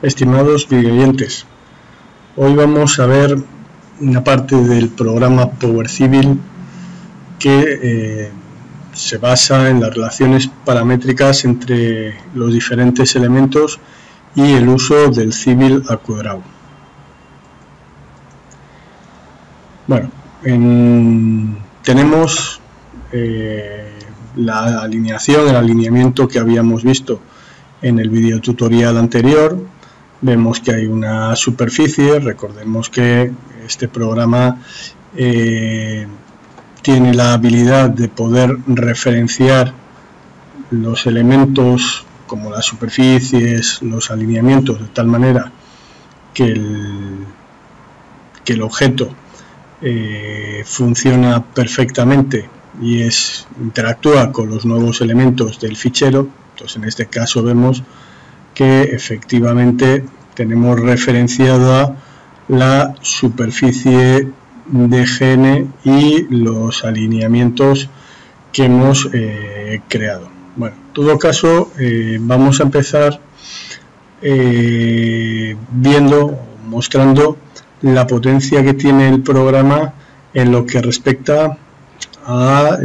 estimados videoyentes. Hoy vamos a ver una parte del programa Power Civil que se basa en las relaciones paramétricas entre los diferentes elementos y el uso del civil al cuadrado. Bueno, tenemos la alineación, el alineamiento que habíamos visto en el video tutorial anterior. Vemos que hay una superficie. Recordemos que este programa tiene la habilidad de poder referenciar los elementos como las superficies, los alineamientos, de tal manera que el objeto funciona perfectamente y interactúa con los nuevos elementos del fichero. Entonces, en este caso vemos que efectivamente tenemos referenciada la superficie de GN y los alineamientos que hemos creado. Bueno, en todo caso, vamos a empezar mostrando la potencia que tiene el programa en lo que respecta a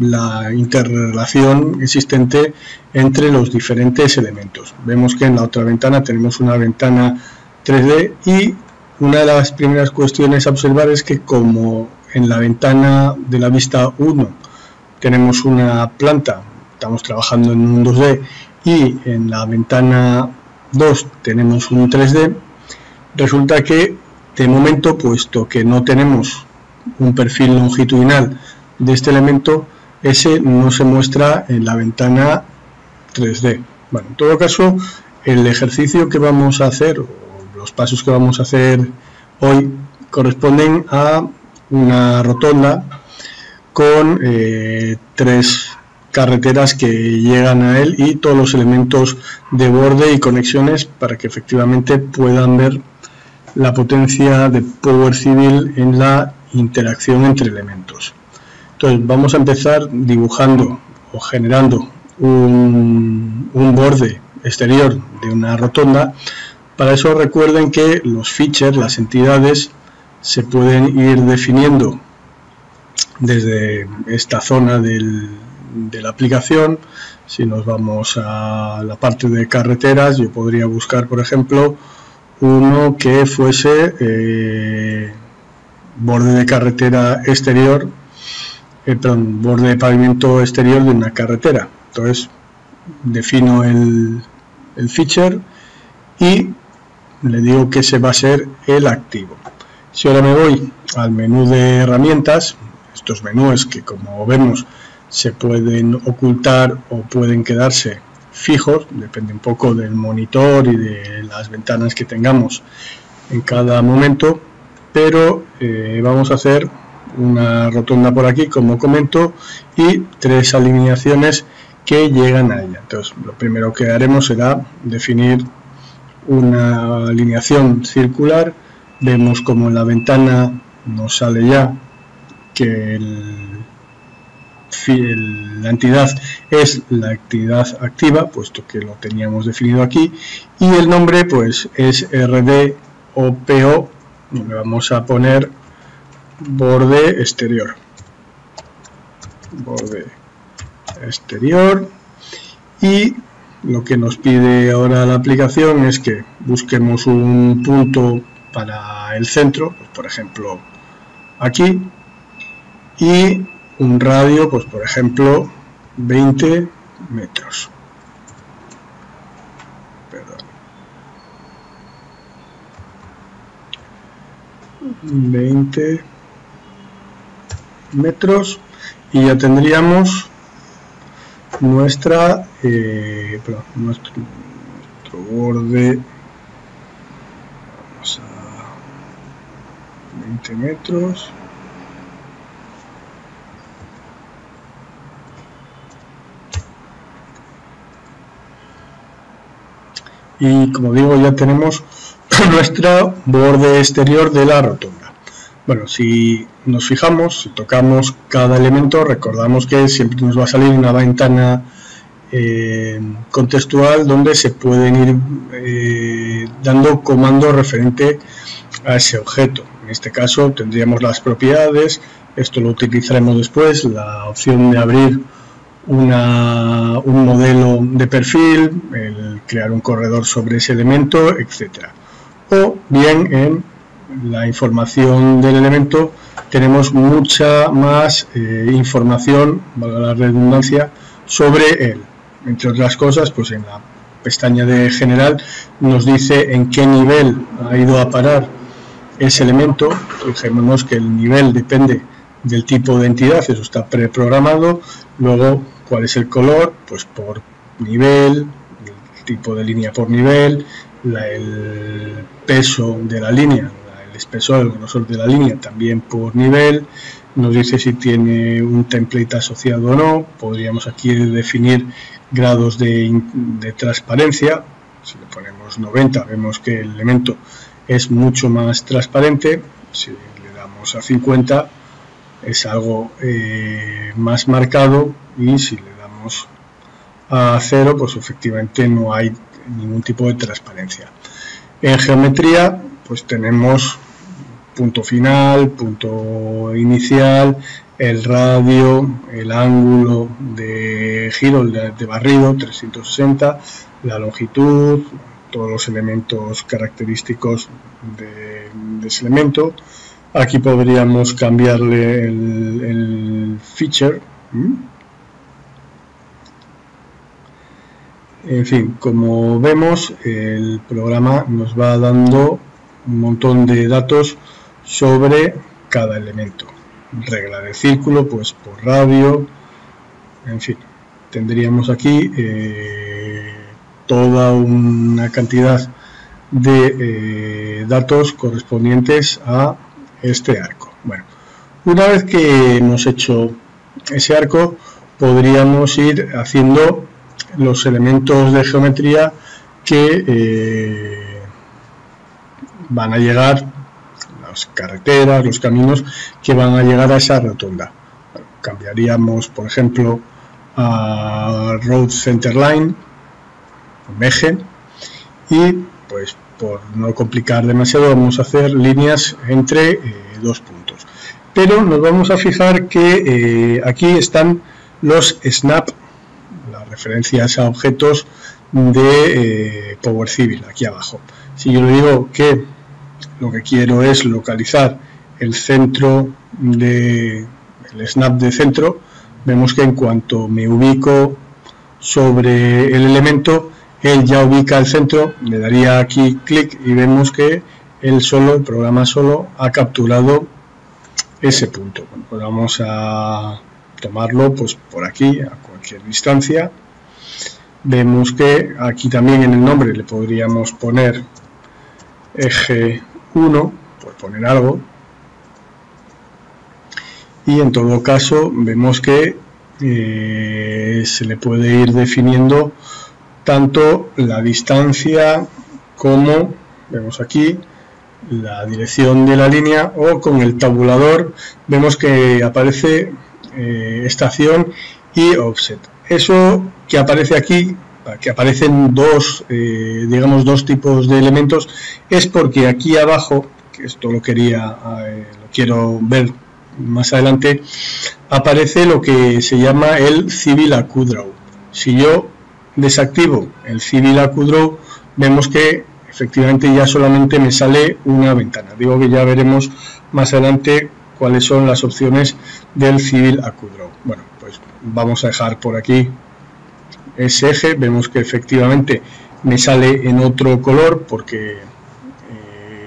la interrelación existente entre los diferentes elementos. Vemos que en la otra ventana tenemos una ventana 3D y una de las primeras cuestiones a observar es que, como en la ventana de la vista 1 tenemos una planta, estamos trabajando en un 2D, y en la ventana 2 tenemos un 3D, resulta que de momento, puesto que no tenemos un perfil longitudinal de este elemento, ese no se muestra en la ventana 3D. Bueno, en todo caso, el ejercicio que vamos a hacer, o los pasos que vamos a hacer hoy, corresponden a una rotonda con 3 carreteras que llegan a él y todos los elementos de borde y conexiones para que efectivamente puedan ver la potencia de Power Civil en la interacción entre elementos. Entonces, vamos a empezar dibujando o generando un borde exterior de una rotonda. Para eso, recuerden que los features, las entidades, se pueden ir definiendo desde esta zona de la aplicación. Si nos vamos a la parte de carreteras, yo podría buscar, por ejemplo, uno que fuese borde de carretera exterior, borde de pavimento exterior de una carretera. Entonces, defino el feature y le digo que ese va a ser el activo. Si ahora me voy al menú de herramientas, estos menús que, como vemos, se pueden ocultar o pueden quedarse fijos, depende un poco del monitor y de las ventanas que tengamos en cada momento, pero vamos a hacer una rotonda por aquí, como comento, y 3 alineaciones que llegan a ella. Entonces, lo primero que haremos será definir una alineación circular. Vemos como en la ventana nos sale ya que la entidad es la entidad activa, puesto que lo teníamos definido aquí, y el nombre pues es RDOPO, y le vamos a poner borde exterior, y lo que nos pide ahora la aplicación es que busquemos un punto para el centro, pues por ejemplo aquí, y un radio, pues por ejemplo 20 metros. 20 metros, y ya tendríamos nuestro borde. Vamos a 20 metros. Y como digo, ya tenemos nuestro borde exterior de la rotonda. Bueno, si nos fijamos, si tocamos cada elemento, recordamos que siempre nos va a salir una ventana contextual donde se pueden ir dando comandos referente a ese objeto. En este caso tendríamos las propiedades, esto lo utilizaremos después, la opción de abrir un modelo de perfil, el crear un corredor sobre ese elemento, etcétera. O bien en la información del elemento tenemos mucha más información, valga la redundancia, sobre él. Entre otras cosas, pues en la pestaña de general nos dice en qué nivel ha ido a parar ese elemento. Fijémonos que el nivel depende del tipo de entidad, eso está preprogramado. Luego, ¿cuál es el color? Pues por nivel, el tipo de línea por nivel, el peso de la línea, el espesor, el grosor de la línea también por nivel. Nos dice si tiene un template asociado o no. Podríamos aquí definir grados de transparencia. Si le ponemos 90 vemos que el elemento es mucho más transparente. Si le damos a 50 es algo más marcado, y si le damos a 0 pues efectivamente no hay ningún tipo de transparencia. En geometría pues tenemos punto final, punto inicial, el radio, el ángulo de giro, de barrido 360, la longitud, todos los elementos característicos de ese elemento. Aquí podríamos cambiarle el feature. En fin, como vemos, el programa nos va dando un montón de datos sobre cada elemento. Regla de círculo, pues por radio, en fin, tendríamos aquí toda una cantidad de datos correspondientes a este arco. Bueno, una vez que hemos hecho ese arco, podríamos ir haciendo los elementos de geometría que van a llegar, las carreteras, los caminos que van a llegar a esa rotonda. Bueno, cambiaríamos, por ejemplo, a Road Centerline, un eje, y pues por no complicar demasiado vamos a hacer líneas entre dos puntos. Pero nos vamos a fijar que aquí están los snap, las referencias a objetos de Power Civil, aquí abajo. Si yo le digo que lo que quiero es localizar el centro el snap de centro, vemos que en cuanto me ubico sobre el elemento, él ya ubica el centro. Le daría aquí clic y vemos que el programa solo ha capturado ese punto. Bueno, pues vamos a tomarlo pues por aquí a cualquier distancia. Vemos que aquí también en el nombre le podríamos poner eje 1, por poner algo, y en todo caso vemos que se le puede ir definiendo tanto la distancia como, vemos aquí, la dirección de la línea, o con el tabulador vemos que aparece estación y offset. Eso que aparece aquí, que aparecen dos tipos de elementos, es porque aquí abajo, que esto lo quiero ver más adelante, aparece lo que se llama el Civil AccuDraw. Si yo desactivo el Civil AccuDraw, vemos que efectivamente ya solamente me sale una ventana. Digo que ya veremos más adelante cuáles son las opciones del Civil AccuDraw. Bueno, pues vamos a dejar por aquí ese eje. Vemos que efectivamente me sale en otro color porque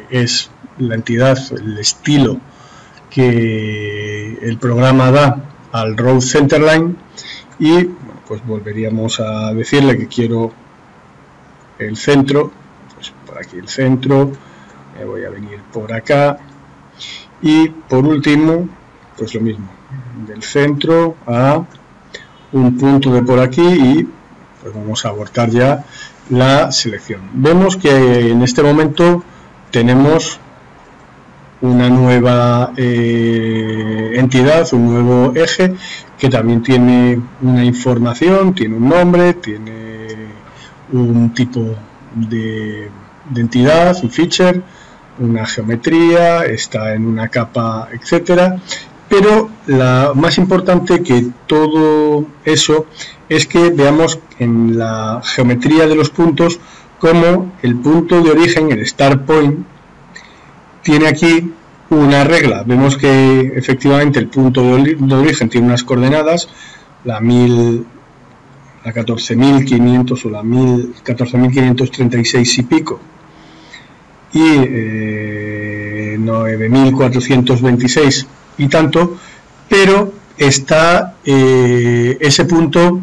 es la entidad, el estilo que el programa da al Road Centerline. Y bueno, pues volveríamos a decirle que quiero el centro, pues por aquí el centro, me voy a venir por acá, y por último pues lo mismo, del centro a un punto de por aquí, y pues vamos a abortar ya la selección. Vemos que en este momento tenemos una nueva entidad, un nuevo eje, que también tiene una información, tiene un nombre, tiene un tipo de entidad, un feature, una geometría, está en una capa, etcétera. Pero la más importante que todo eso es que veamos en la geometría de los puntos cómo el punto de origen, el start point, tiene aquí una regla. Vemos que efectivamente el punto de origen tiene unas coordenadas, la 14.500 o la 14.536 y pico, y 9.426 y tanto, pero está ese punto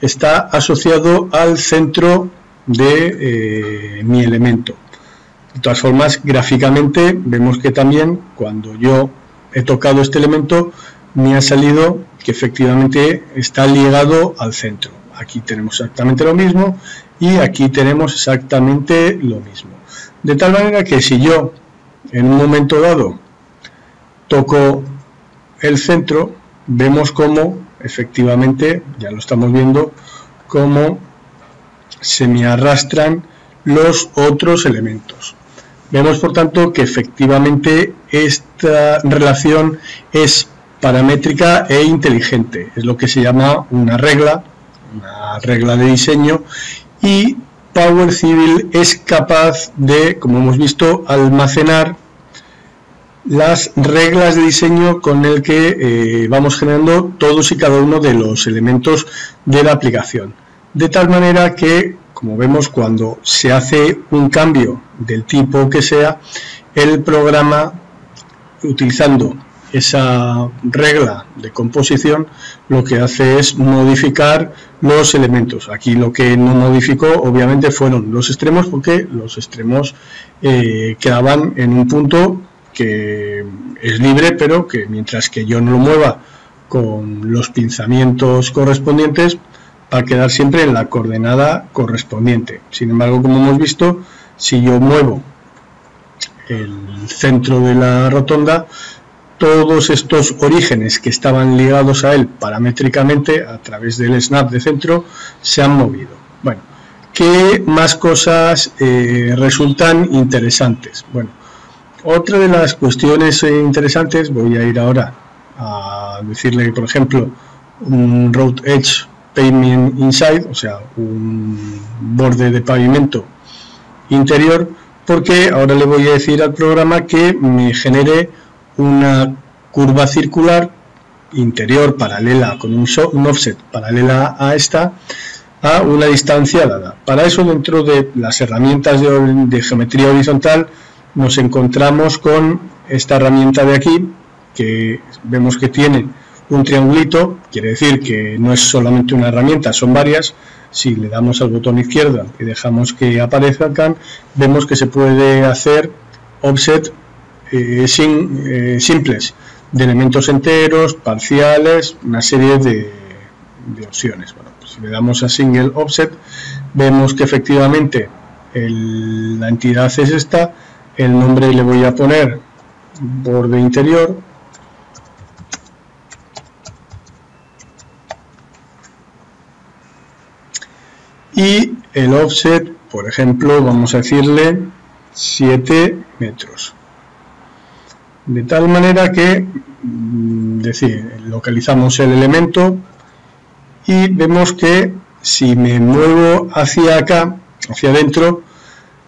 está asociado al centro de mi elemento. De todas formas, gráficamente vemos que también cuando yo he tocado este elemento me ha salido que efectivamente está ligado al centro. Aquí tenemos exactamente lo mismo y aquí tenemos exactamente lo mismo. De tal manera que si yo en un momento dado toco el centro, vemos cómo efectivamente, ya lo estamos viendo, cómo se me arrastran los otros elementos. Vemos por tanto que efectivamente esta relación es paramétrica e inteligente, es lo que se llama una regla de diseño, y Power Civil es capaz de, como hemos visto, almacenar las reglas de diseño con el que vamos generando todos y cada uno de los elementos de la aplicación. De tal manera que, como vemos, cuando se hace un cambio del tipo que sea, el programa, utilizando esa regla de composición, lo que hace es modificar los elementos. Aquí lo que no modificó obviamente fueron los extremos, porque los extremos quedaban en un punto que es libre, pero que mientras que yo no lo mueva con los pinzamientos correspondientes, va a quedar siempre en la coordenada correspondiente. Sin embargo, como hemos visto, si yo muevo el centro de la rotonda, todos estos orígenes que estaban ligados a él paramétricamente a través del snap de centro se han movido. Bueno, ¿qué más cosas resultan interesantes? Bueno, otra de las cuestiones interesantes, voy a ir ahora a decirle, por ejemplo, un road edge pavement inside, o sea, un borde de pavimento interior, porque ahora le voy a decir al programa que me genere una curva circular interior paralela con un offset paralela a esta, a una distancia dada. Para eso, dentro de las herramientas de geometría horizontal, nos encontramos con esta herramienta de aquí, que vemos que tiene un triangulito, quiere decir que no es solamente una herramienta, son varias. Si le damos al botón izquierdo y dejamos que aparezcan, vemos que se puede hacer offset simples, de elementos enteros, parciales, una serie de opciones. Bueno, pues si le damos a single offset, vemos que efectivamente la entidad es esta, el nombre le voy a poner borde interior, y el offset, por ejemplo, vamos a decirle 7 metros. De tal manera que, localizamos el elemento y vemos que si me muevo hacia acá, hacia adentro,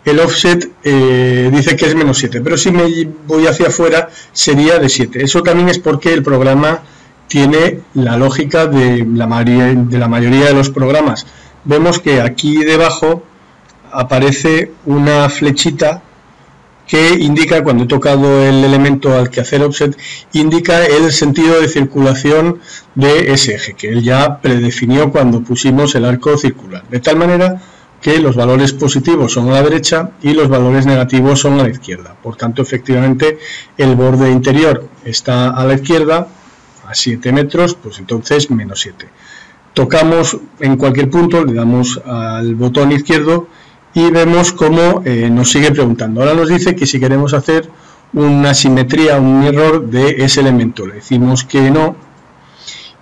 el offset dice que es menos 7, pero si me voy hacia afuera sería de 7. Eso también es porque el programa tiene la lógica de la mayoría de los programas. Vemos que aquí debajo aparece una flechita que indica, cuando he tocado el elemento al que hacer offset, indica el sentido de circulación de ese eje, que él ya predefinió cuando pusimos el arco circular. De tal manera que los valores positivos son a la derecha y los valores negativos son a la izquierda. Por tanto, efectivamente, el borde interior está a la izquierda, a 7 metros, pues entonces menos 7. Tocamos en cualquier punto, le damos al botón izquierdo y vemos cómo nos sigue preguntando. Ahora nos dice que si queremos hacer una simetría, un error de ese elemento. Le decimos que no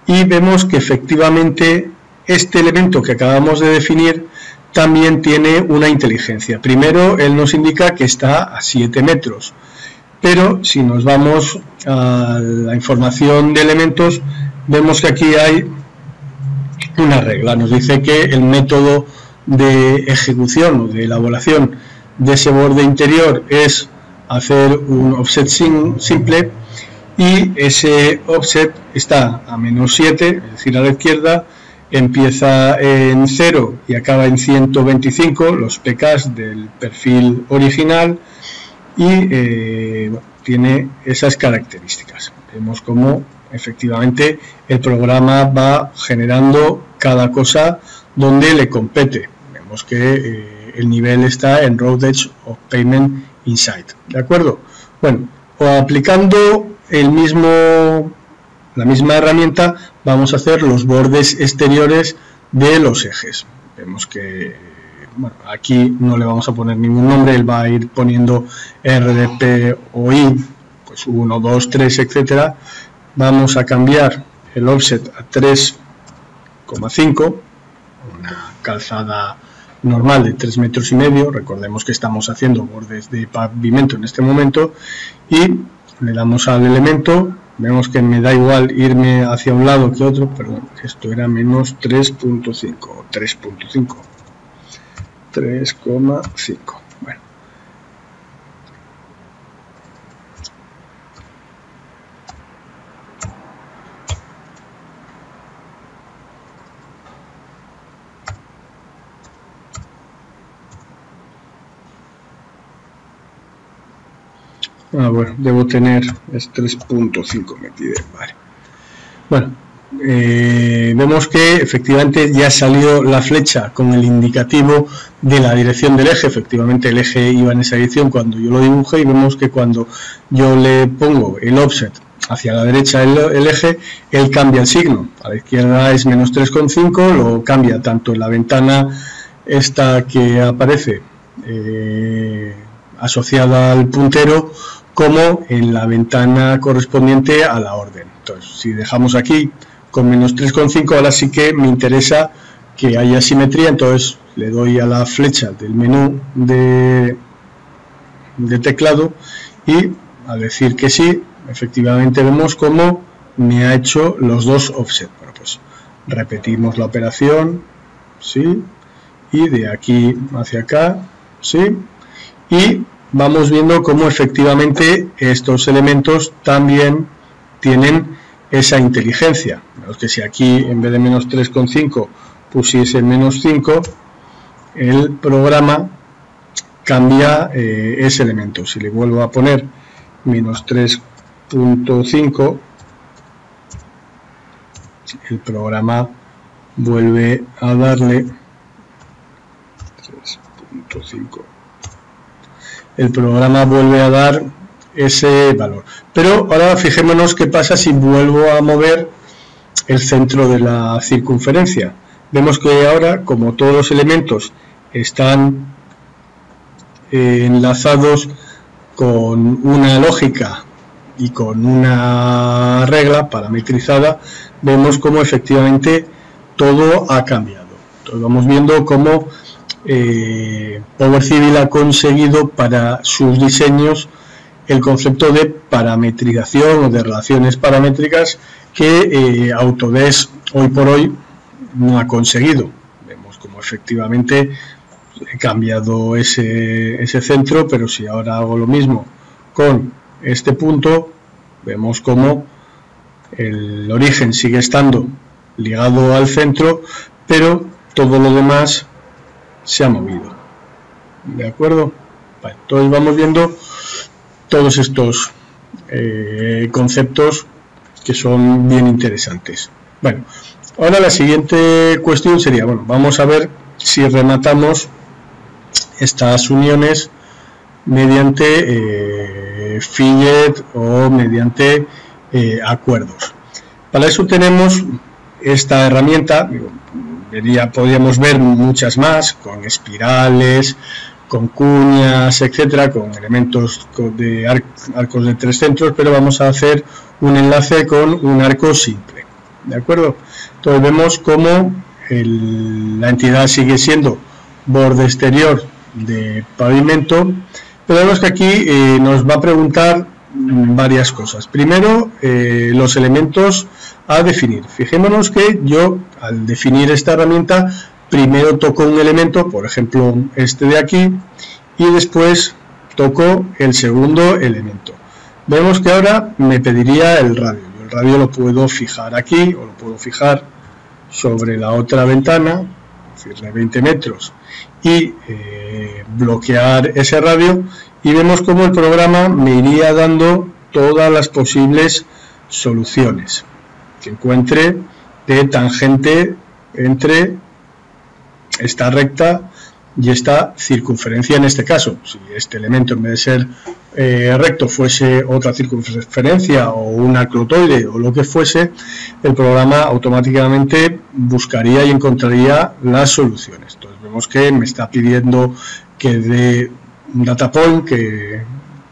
y vemos que efectivamente este elemento que acabamos de definir también tiene una inteligencia. Primero, él nos indica que está a 7 metros, pero si nos vamos a la información de elementos, vemos que aquí hay una regla. Nos dice que el método de ejecución o de elaboración de ese borde interior es hacer un offset simple, y ese offset está a menos 7, es decir, a la izquierda, empieza en 0 y acaba en 125, los pKs del perfil original, y bueno, tiene esas características. Vemos cómo efectivamente el programa va generando cada cosa donde le compete. Vemos que el nivel está en Road Edge of Payment Inside, ¿de acuerdo? Bueno, o aplicando la misma herramienta, vamos a hacer los bordes exteriores de los ejes. Vemos que, bueno, aquí no le vamos a poner ningún nombre, él va a ir poniendo RDP o I, pues 1, 2, 3, etcétera. Vamos a cambiar el offset a 3,5, una calzada normal de 3,5 metros. Recordemos que estamos haciendo bordes de pavimento en este momento, y le damos al elemento. Vemos que me da igual irme hacia un lado que otro, perdón, esto era menos 3,5 o 3,5, 3,5. Bueno, bueno, debo tener es 3,5 metido, vale. Bueno, vemos que efectivamente ya salió la flecha con el indicativo de la dirección del eje. Efectivamente el eje iba en esa dirección cuando yo lo dibujé, y vemos que cuando yo le pongo el offset hacia la derecha el eje, él cambia el signo. A la izquierda es menos 3,5, lo cambia tanto en la ventana esta que aparece asociada al puntero, como en la ventana correspondiente a la orden. Entonces, si dejamos aquí con menos 3,5, ahora sí que me interesa que haya simetría. Entonces le doy a la flecha del menú de teclado, y al decir que sí, efectivamente vemos cómo me ha hecho los dos offset. Bueno, pues repetimos la operación, sí, y de aquí hacia acá, sí, y vamos viendo cómo efectivamente estos elementos también tienen esa inteligencia. Vemos que si aquí en vez de menos 3,5 pusiese menos 5, el programa cambia ese elemento. Si le vuelvo a poner menos 3,5, el programa vuelve a darle 3,5. El programa vuelve a dar ese valor. Pero ahora fijémonos qué pasa si vuelvo a mover el centro de la circunferencia. Vemos que ahora, como todos los elementos están enlazados con una lógica y con una regla parametrizada, vemos cómo efectivamente todo ha cambiado. Entonces vamos viendo cómo Power Civil ha conseguido para sus diseños el concepto de parametrización o de relaciones paramétricas que Autodesk hoy por hoy no ha conseguido. Vemos como efectivamente he cambiado ese centro, pero si ahora hago lo mismo con este punto, vemos como el origen sigue estando ligado al centro, pero todo lo demás se ha movido. ¿De acuerdo? Vale, entonces vamos viendo todos estos conceptos que son bien interesantes. Bueno, ahora la siguiente cuestión sería, bueno, vamos a ver si rematamos estas uniones mediante fillet o mediante acuerdos. Para eso tenemos esta herramienta. Podríamos ver muchas más, con espirales, con cuñas, etcétera, con elementos de arcos de 3 centros, pero vamos a hacer un enlace con un arco simple, ¿de acuerdo? Entonces vemos cómo la entidad sigue siendo borde exterior de pavimento, pero vemos que aquí nos va a preguntar varias cosas. Primero, los elementos a definir. Fijémonos que yo, al definir esta herramienta, primero toco un elemento, por ejemplo este de aquí, y después toco el segundo elemento. Vemos que ahora me pediría el radio. Yo el radio lo puedo fijar aquí o lo puedo fijar sobre la otra ventana, decirle 20 metros, y bloquear ese radio, y vemos cómo el programa me iría dando todas las posibles soluciones que encuentre de tangente entre esta recta y esta circunferencia en este caso. Si este elemento en vez de ser recto fuese otra circunferencia o un arclotoide o lo que fuese, el programa automáticamente buscaría y encontraría las soluciones. Entonces vemos que me está pidiendo que dé un data point, que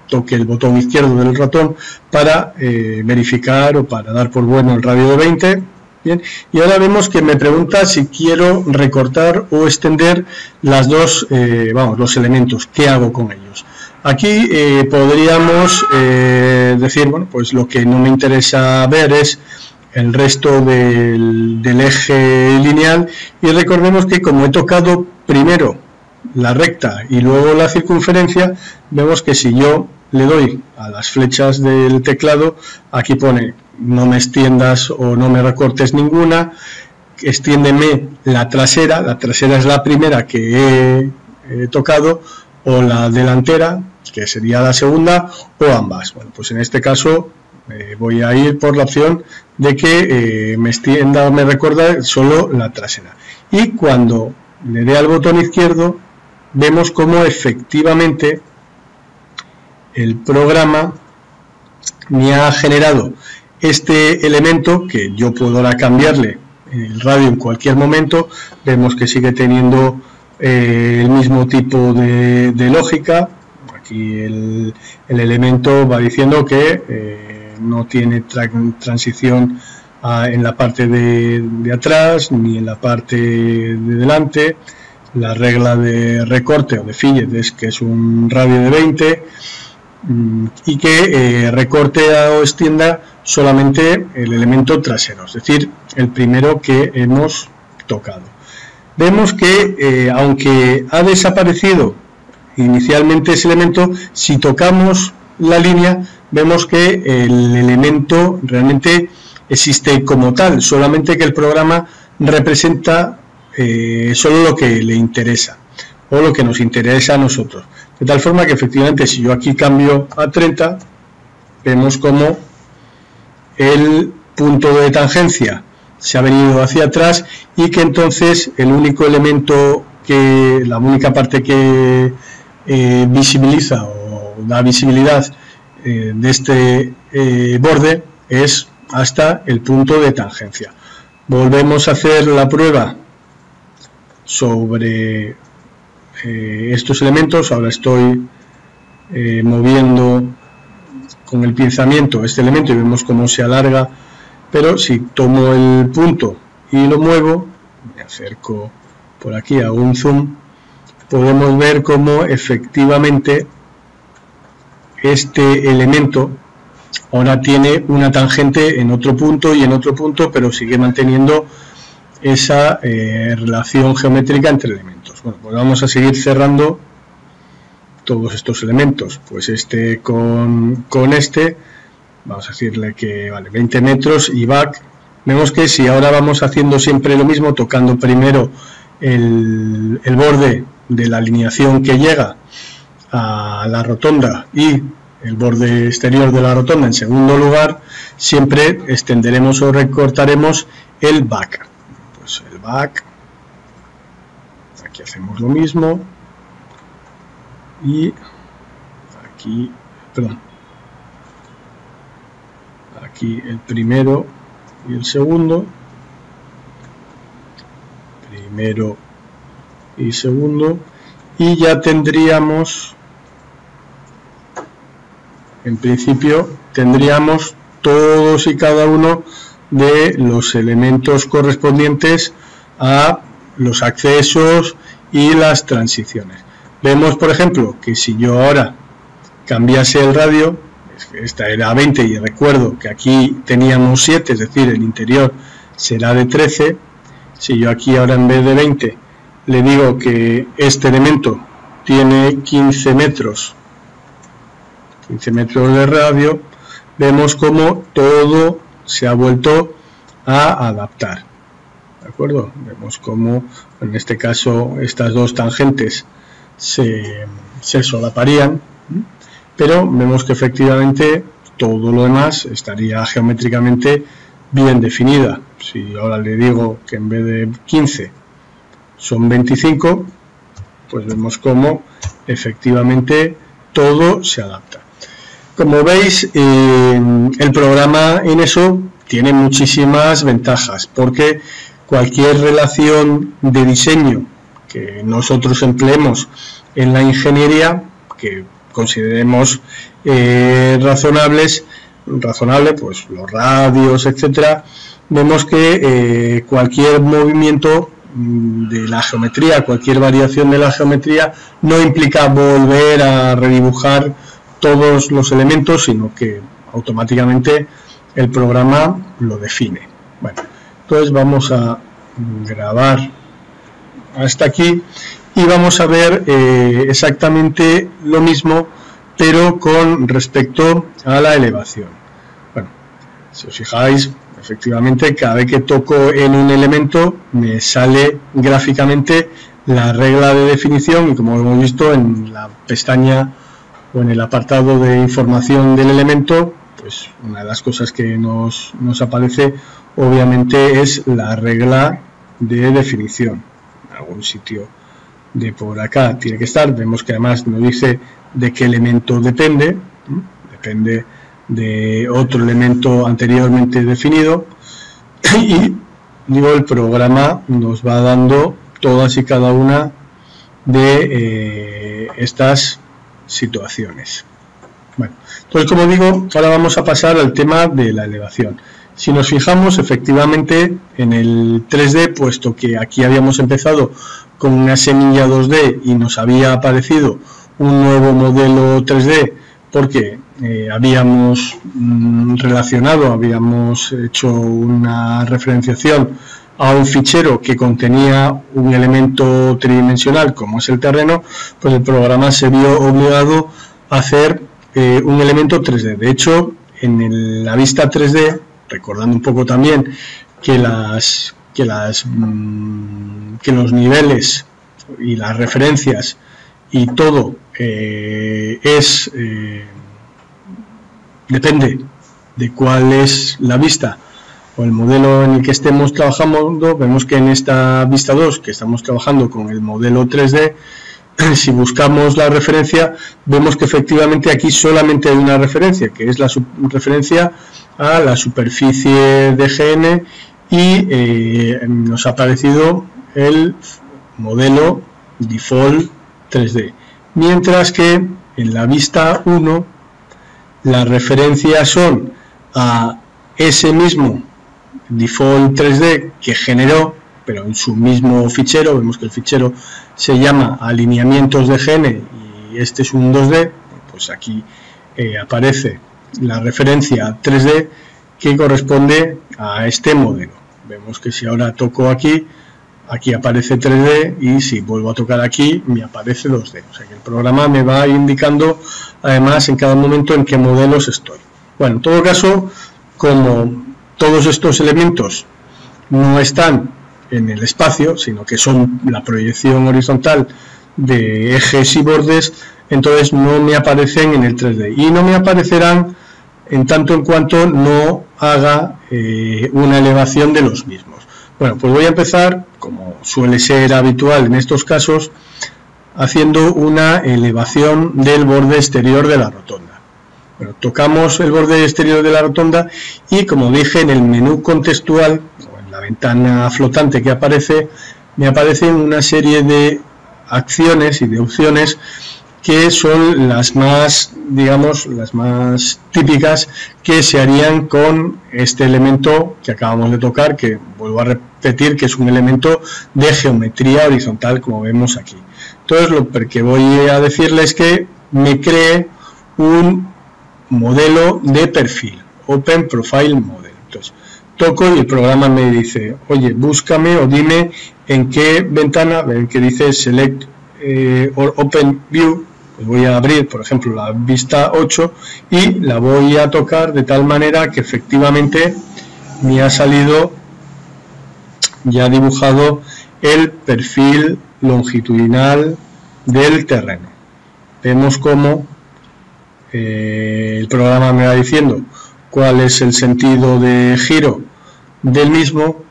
toque el botón izquierdo del ratón para verificar o para dar por bueno el radio de 20. Bien, y ahora vemos que me pregunta si quiero recortar o extender las dos, los elementos. ¿Qué hago con ellos? Aquí podríamos decir, bueno, pues lo que no me interesa ver es el resto del eje lineal, y recordemos que como he tocado primero la recta y luego la circunferencia, vemos que si yo le doy a las flechas del teclado, aquí pone no me extiendas o no me recortes ninguna, extiéndeme la trasera es la primera que he tocado, o la delantera, que sería la segunda, o ambas. Bueno, pues en este caso voy a ir por la opción de que me extienda o me recorta solo la trasera. Y cuando le dé al botón izquierdo, vemos cómo efectivamente el programa me ha generado este elemento, que yo puedo ahora cambiarle el radio en cualquier momento. Vemos que sigue teniendo el mismo tipo de lógica. Aquí el elemento va diciendo que no tiene transición en la parte de atrás ni en la parte de delante. La regla de recorte o de fillet es que es un radio de 20 y que recorte o extienda solamente el elemento trasero, es decir, el primero que hemos tocado. Vemos que aunque ha desaparecido inicialmente ese elemento, si tocamos la línea, vemos que el elemento realmente existe como tal, solamente que el programa representa solo lo que le interesa o lo que nos interesa a nosotros, de tal forma que efectivamente si yo aquí cambio a 30, vemos como el punto de tangencia se ha venido hacia atrás, y que entonces el único elemento la única parte que visibiliza o da visibilidad de este borde es hasta el punto de tangencia. Volvemos a hacer la prueba sobre estos elementos. Ahora estoy moviendo con el pinzamiento este elemento y vemos cómo se alarga, pero si tomo el punto y lo muevo, me acerco por aquí, hago un zoom, podemos ver cómo efectivamente este elemento ahora tiene una tangente en otro punto y en otro punto, pero sigue manteniendo esa relación geométrica entre elementos. Bueno, pues vamos a seguir cerrando todos estos elementos, pues este con este, vamos a decirle que vale 20 metros y back. Vemos que si ahora vamos haciendo siempre lo mismo, tocando primero el borde de la alineación que llega a la rotonda y el borde exterior de la rotonda en segundo lugar, siempre extenderemos o recortaremos el back. Pues el back, aquí hacemos lo mismo, y aquí, perdón, aquí el primero y el segundo, primero y segundo, y ya tendríamos, en principio, tendríamos todos y cada uno de los elementos correspondientes a los accesos y las transiciones. Vemos, por ejemplo, que si yo ahora cambiase el radio, esta era 20 y recuerdo que aquí teníamos 7, es decir, el interior será de 13. Si yo aquí ahora en vez de 20 le digo que este elemento tiene 15 metros de radio, vemos como todo se ha vuelto a adaptar. ¿De acuerdo? Vemos como en este caso estas dos tangentes se solaparían, pero vemos que efectivamente todo lo demás estaría geométricamente bien definida. Si ahora le digo que en vez de 15 son 25, pues vemos como efectivamente todo se adapta. Como veis, el programa en eso tiene muchísimas ventajas, porque cualquier relación de diseño que nosotros empleemos en la ingeniería, que consideremos razonable, pues los radios, etcétera, vemos que cualquier movimiento de la geometría, cualquier variación de la geometría, no implica volver a redibujar todos los elementos, sino que automáticamente el programa lo define. Bueno, entonces vamos a grabar hasta aquí y vamos a ver exactamente lo mismo, pero con respecto a la elevación. Bueno, si os fijáis, efectivamente cada vez que toco en un elemento me sale gráficamente la regla de definición, y como hemos visto en la pestaña o en el apartado de información del elemento, pues una de las cosas que nos aparece obviamente es la regla de definición. En algún sitio de por acá tiene que estar. Vemos que además nos dice de qué elemento depende, depende de otro elemento anteriormente definido, y el programa nos va dando todas y cada una de estas situaciones. Bueno, entonces, como digo, ahora vamos a pasar al tema de la elevación. Si nos fijamos efectivamente en el 3D, puesto que aquí habíamos empezado con una semilla 2D y nos había aparecido un nuevo modelo 3D, porque habíamos relacionado, habíamos hecho una referenciación a un fichero que contenía un elemento tridimensional como es el terreno, pues el programa se vio obligado a hacer un elemento 3D. De hecho, en la vista 3D, recordando un poco también que los niveles y las referencias y todo depende de cuál es la vista o el modelo en el que estemos trabajando. Vemos que en esta vista 2, que estamos trabajando con el modelo 3D, si buscamos la referencia, vemos que efectivamente aquí solamente hay una referencia, que es la referencia a la superficie de GN, y nos ha aparecido el modelo default 3D. Mientras que en la vista 1 las referencias son a ese mismo default 3D que generó, pero en su mismo fichero. Vemos que el fichero se llama alineamientos de GN y este es un 2D, pues aquí aparece la referencia 3D que corresponde a este modelo. Vemos que si ahora toco aquí, aquí aparece 3D, y si vuelvo a tocar aquí me aparece 2D. O sea que el programa me va indicando además en cada momento en qué modelos estoy. Bueno, en todo caso, como todos estos elementos no están en el espacio, sino que son la proyección horizontal de ejes y bordes, entonces no me aparecen en el 3D, y no me aparecerán en tanto en cuanto no haga una elevación de los mismos. Bueno, pues voy a empezar, como suele ser habitual en estos casos, haciendo una elevación del borde exterior de la rotonda. Bueno, tocamos el borde exterior de la rotonda y, como dije, en el menú contextual, o en la ventana flotante que aparece, me aparecen una serie de acciones y de opciones que son las más, digamos, las más típicas que se harían con este elemento que acabamos de tocar, que vuelvo a repetir que es un elemento de geometría horizontal, como vemos aquí. Entonces, lo que voy a decirles es que me cree un modelo de perfil, Open Profile Model. Entonces, toco y el programa me dice, oye, búscame o dime en qué ventana, ven que dice Select or Open View, pues voy a abrir, por ejemplo, la vista 8 y la voy a tocar de tal manera que efectivamente me ha salido ya dibujado el perfil longitudinal del terreno. Vemos cómo el programa me va diciendo cuál es el sentido de giro del mismo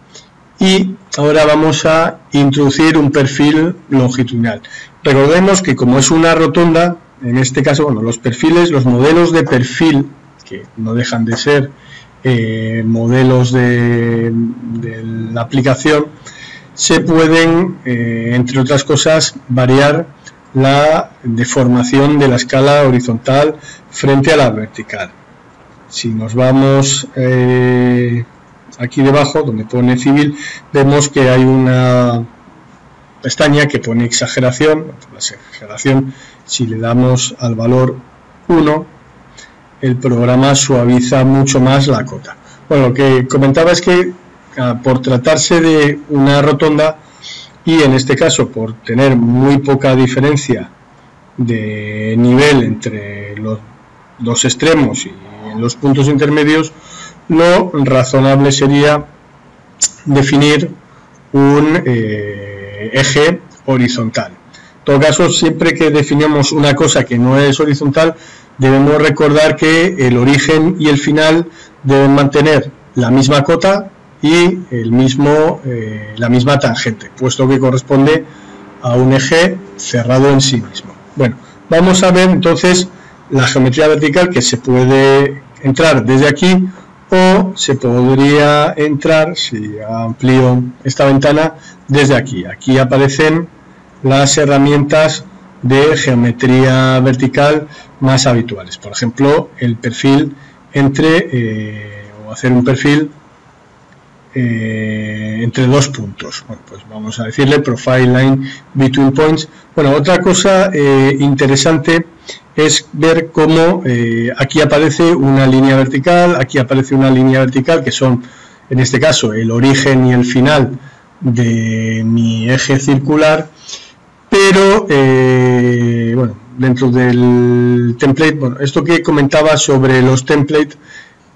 y ahora vamos a introducir un perfil longitudinal. Recordemos que como es una rotonda, en este caso, bueno, los perfiles, los modelos de perfil, que no dejan de ser modelos de la aplicación, se pueden, entre otras cosas, variar la deformación de la escala horizontal frente a la vertical. Si nos vamos aquí debajo, donde pone civil, vemos que hay una pestaña que pone exageración. La exageración, si le damos al valor 1, el programa suaviza mucho más la cota. Bueno, lo que comentaba es que por tratarse de una rotonda y en este caso por tener muy poca diferencia de nivel entre los dos extremos y en los puntos intermedios, lo razonable sería definir un eje horizontal. En todo caso, siempre que definamos una cosa que no es horizontal, debemos recordar que el origen y el final deben mantener la misma cota y la misma tangente, puesto que corresponde a un eje cerrado en sí mismo. Bueno, vamos a ver entonces la geometría vertical, que se puede entrar desde aquí o se podría entrar, si amplío esta ventana, desde aquí. Aquí aparecen las herramientas de geometría vertical más habituales. Por ejemplo, el perfil o hacer un perfil entre dos puntos. Bueno, pues vamos a decirle Profile Line Between Points. Bueno, otra cosa interesante es ver cómo aquí aparece una línea vertical, aquí aparece una línea vertical, que son, en este caso, el origen y el final de mi eje circular, pero bueno, dentro del template, bueno, esto que comentaba sobre los templates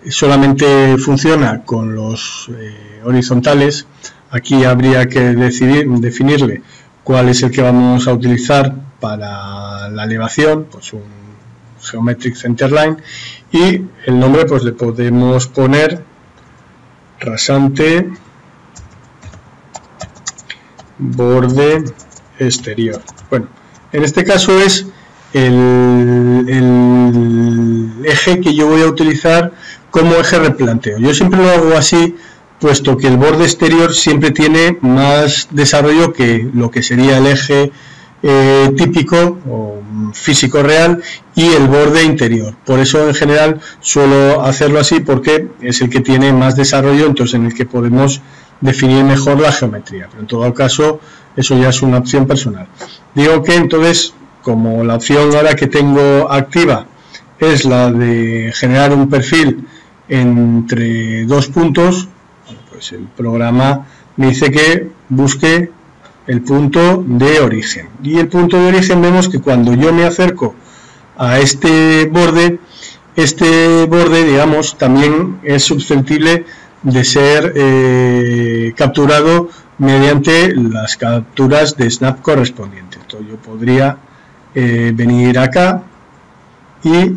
solamente funciona con los horizontales. Aquí habría que definirle cuál es el que vamos a utilizar para la elevación, pues un Geometric Centerline, y el nombre pues le podemos poner rasante borde exterior. Bueno, en este caso es el eje que yo voy a utilizar como eje replanteo. Yo siempre lo hago así, puesto que el borde exterior siempre tiene más desarrollo que lo que sería el eje típico o físico real y el borde interior. Por eso en general suelo hacerlo así, porque es el que tiene más desarrollo, entonces en el que podemos definir mejor la geometría. Pero en todo caso eso ya es una opción personal. Digo que entonces, como la opción ahora que tengo activa es la de generar un perfil entre dos puntos, pues el programa me dice que busque el punto de origen. Y el punto de origen, vemos que cuando yo me acerco a este borde, digamos, también es susceptible de ser capturado mediante las capturas de snap correspondientes. Entonces yo podría venir acá y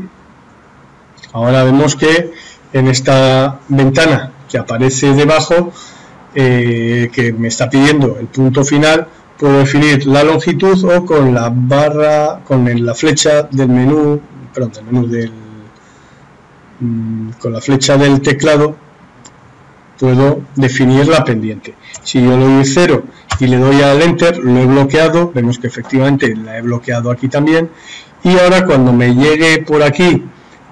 ahora vemos que en esta ventana que aparece debajo, que me está pidiendo el punto final, puedo definir la longitud o con la barra, con la flecha del menú, con la flecha del teclado puedo definir la pendiente. Si yo le doy 0 y le doy al Enter, lo he bloqueado, vemos que efectivamente la he bloqueado aquí también, y ahora cuando me llegue por aquí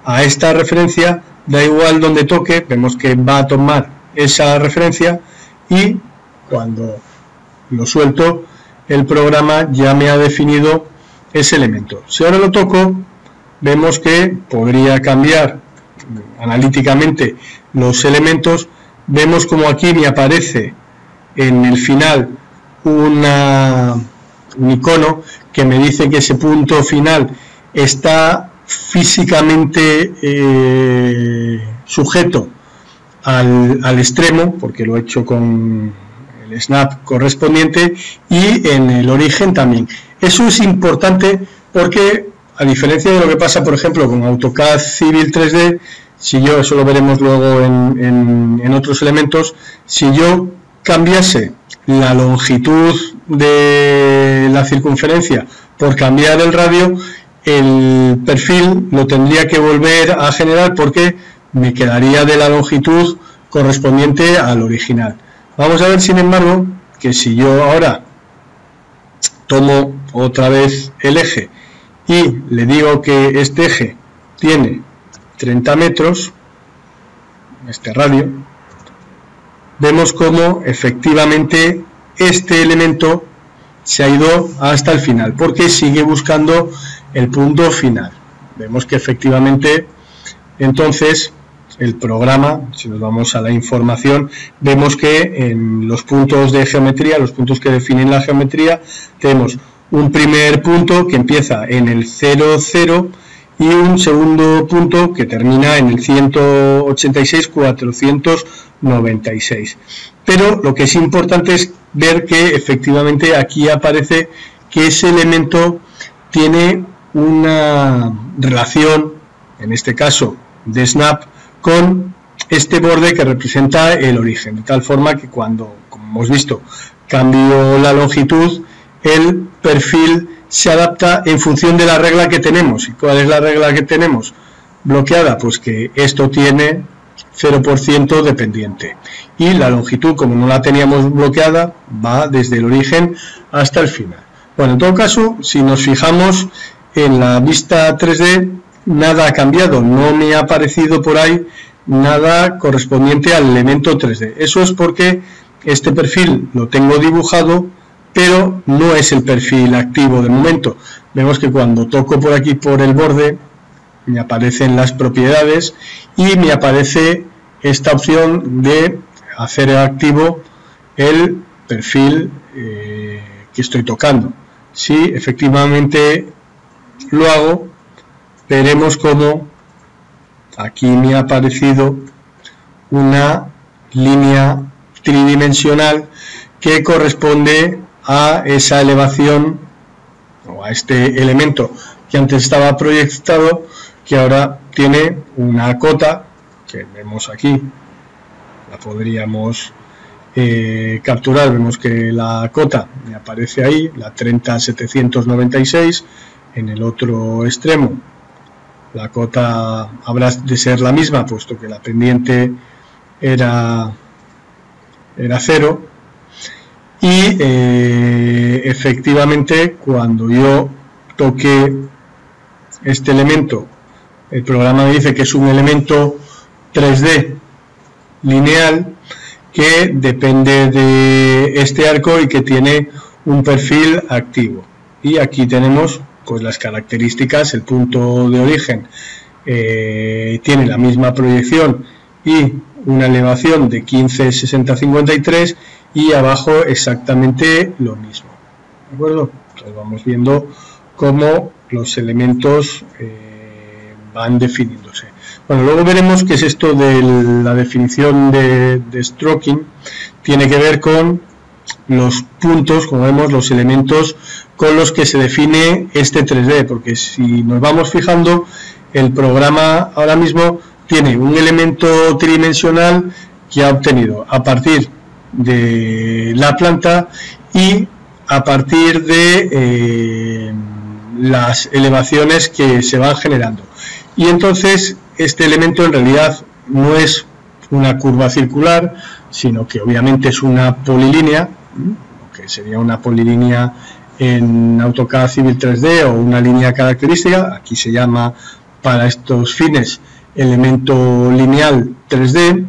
a esta referencia, da igual donde toque, vemos que va a tomar esa referencia, y cuando lo suelto, el programa ya me ha definido ese elemento. Si ahora lo toco, vemos que podría cambiar analíticamente los elementos. Vemos como aquí me aparece en el final un icono que me dice que ese punto final está físicamente sujeto al extremo, porque lo he hecho con el snap correspondiente, y en el origen también. Eso es importante porque, a diferencia de lo que pasa, por ejemplo, con AutoCAD Civil 3D, si yo, eso lo veremos luego en otros elementos, si yo cambiase la longitud de la circunferencia por cambiar el radio, el perfil lo tendría que volver a generar porque me quedaría de la longitud correspondiente al original. Vamos a ver, sin embargo, que si yo ahora tomo otra vez el eje y le digo que este eje tiene 30 metros, este radio, vemos cómo efectivamente este elemento se ha ido hasta el final, porque sigue buscando el punto final. Vemos que efectivamente entonces el programa, si nos vamos a la información, vemos que en los puntos de geometría, los puntos que definen la geometría, tenemos un primer punto que empieza en el 0, 0 y un segundo punto que termina en el 186, 496. Pero lo que es importante es ver que efectivamente aquí aparece que ese elemento tiene una relación, en este caso de snap, con este borde que representa el origen, de tal forma que cuando, como hemos visto, cambio la longitud, el perfil se adapta en función de la regla que tenemos. ¿Y cuál es la regla que tenemos bloqueada? Pues que esto tiene 0% dependiente, y la longitud, como no la teníamos bloqueada, va desde el origen hasta el final. Bueno, en todo caso, si nos fijamos en la vista 3D, nada ha cambiado, no me ha aparecido por ahí nada correspondiente al elemento 3D. Eso es porque este perfil lo tengo dibujado, pero no es el perfil activo de momento. Vemos que cuando toco por aquí por el borde, me aparecen las propiedades y me aparece esta opción de hacer activo el perfil que estoy tocando. Si efectivamente lo hago, veremos cómo aquí me ha aparecido una línea tridimensional que corresponde a esa elevación o a este elemento que antes estaba proyectado, que ahora tiene una cota que vemos aquí, la podríamos capturar. Vemos que la cota me aparece ahí, la 30796. En el otro extremo la cota habrá de ser la misma, puesto que la pendiente era 0. Y efectivamente, cuando yo toque este elemento, el programa me dice que es un elemento 3D lineal que depende de este arco y que tiene un perfil activo. Y aquí tenemos pues las características. El punto de origen tiene la misma proyección y una elevación de 1560-53, y abajo exactamente lo mismo, ¿de acuerdo? Entonces vamos viendo cómo los elementos van definiéndose. Bueno, luego veremos qué es esto de la definición de stroking. Tiene que ver con los puntos, como vemos, los elementos con los que se define este 3D, porque si nos vamos fijando, el programa ahora mismo tiene un elemento tridimensional que ha obtenido a partir de la planta y a partir de las elevaciones que se van generando. Y entonces este elemento en realidad no es una curva circular, sino que obviamente es una polilínea, que que sería una polilínea en AutoCAD Civil 3D o una línea característica. Aquí se llama para estos fines elemento lineal 3D,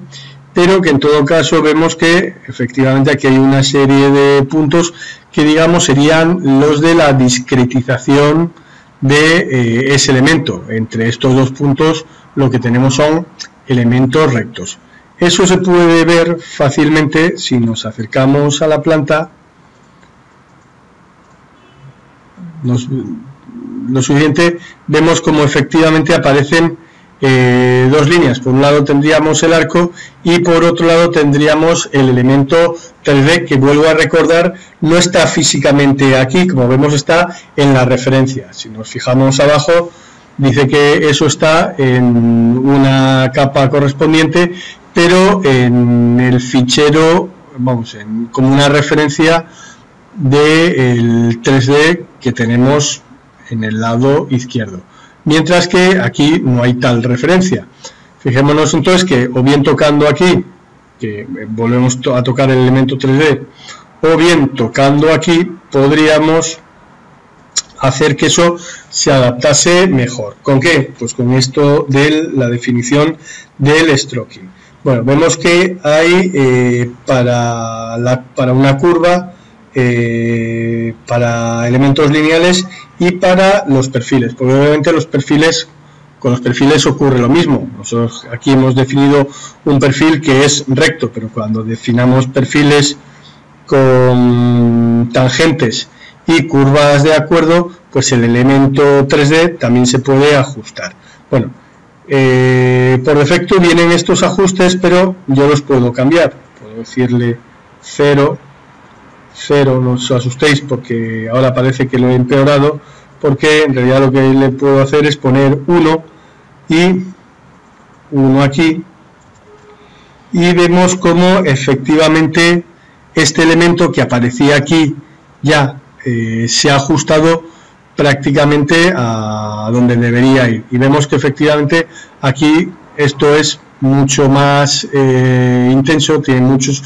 pero que en todo caso vemos que efectivamente aquí hay una serie de puntos que digamos serían los de la discretización de ese elemento. Entre estos dos puntos lo que tenemos son elementos rectos. Eso se puede ver fácilmente si nos acercamos a la planta lo suficiente, vemos como efectivamente aparecen dos líneas. Por un lado tendríamos el arco y por otro lado tendríamos el elemento 3D, que vuelvo a recordar no está físicamente aquí, como vemos está en la referencia. Si nos fijamos abajo dice que eso está en una capa correspondiente, pero en el fichero, vamos, como una referencia del 3D que tenemos en el lado izquierdo, mientras que aquí no hay tal referencia. Fijémonos entonces que o bien tocando aquí, que volvemos a tocar el elemento 3D, o bien tocando aquí podríamos hacer que eso se adaptase mejor. ¿Con qué? Pues con esto de la definición del stroking. Bueno, vemos que hay para una curva, para elementos lineales y para los perfiles, porque obviamente con los perfiles ocurre lo mismo. Nosotros aquí hemos definido un perfil que es recto, pero cuando definamos perfiles con tangentes y curvas de acuerdo, pues el elemento 3D también se puede ajustar. Bueno, por defecto vienen estos ajustes, pero yo los puedo cambiar. Puedo decirle 0, no os asustéis porque ahora parece que lo he empeorado, porque en realidad lo que le puedo hacer es poner 1 y 1 aquí, y vemos como efectivamente este elemento que aparecía aquí ya se ha ajustado prácticamente a donde debería ir, y vemos que efectivamente aquí esto es mucho más intenso, tiene muchos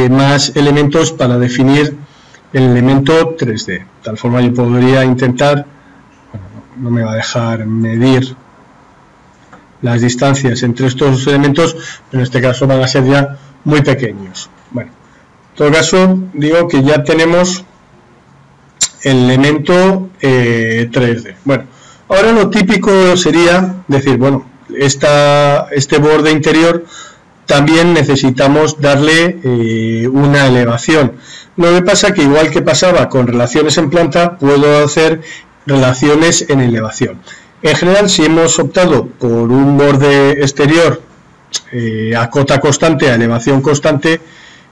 más elementos para definir el elemento 3D. De tal forma yo podría intentar, bueno, no me va a dejar medir las distancias entre estos elementos, pero en este caso van a ser ya muy pequeños. Bueno, en todo caso digo que ya tenemos el elemento 3D. Bueno, ahora lo típico sería decir, bueno, este borde interior también necesitamos darle una elevación. Lo que pasa que igual que pasaba con relaciones en planta, puedo hacer relaciones en elevación. En general, si hemos optado por un borde exterior a cota constante, a elevación constante,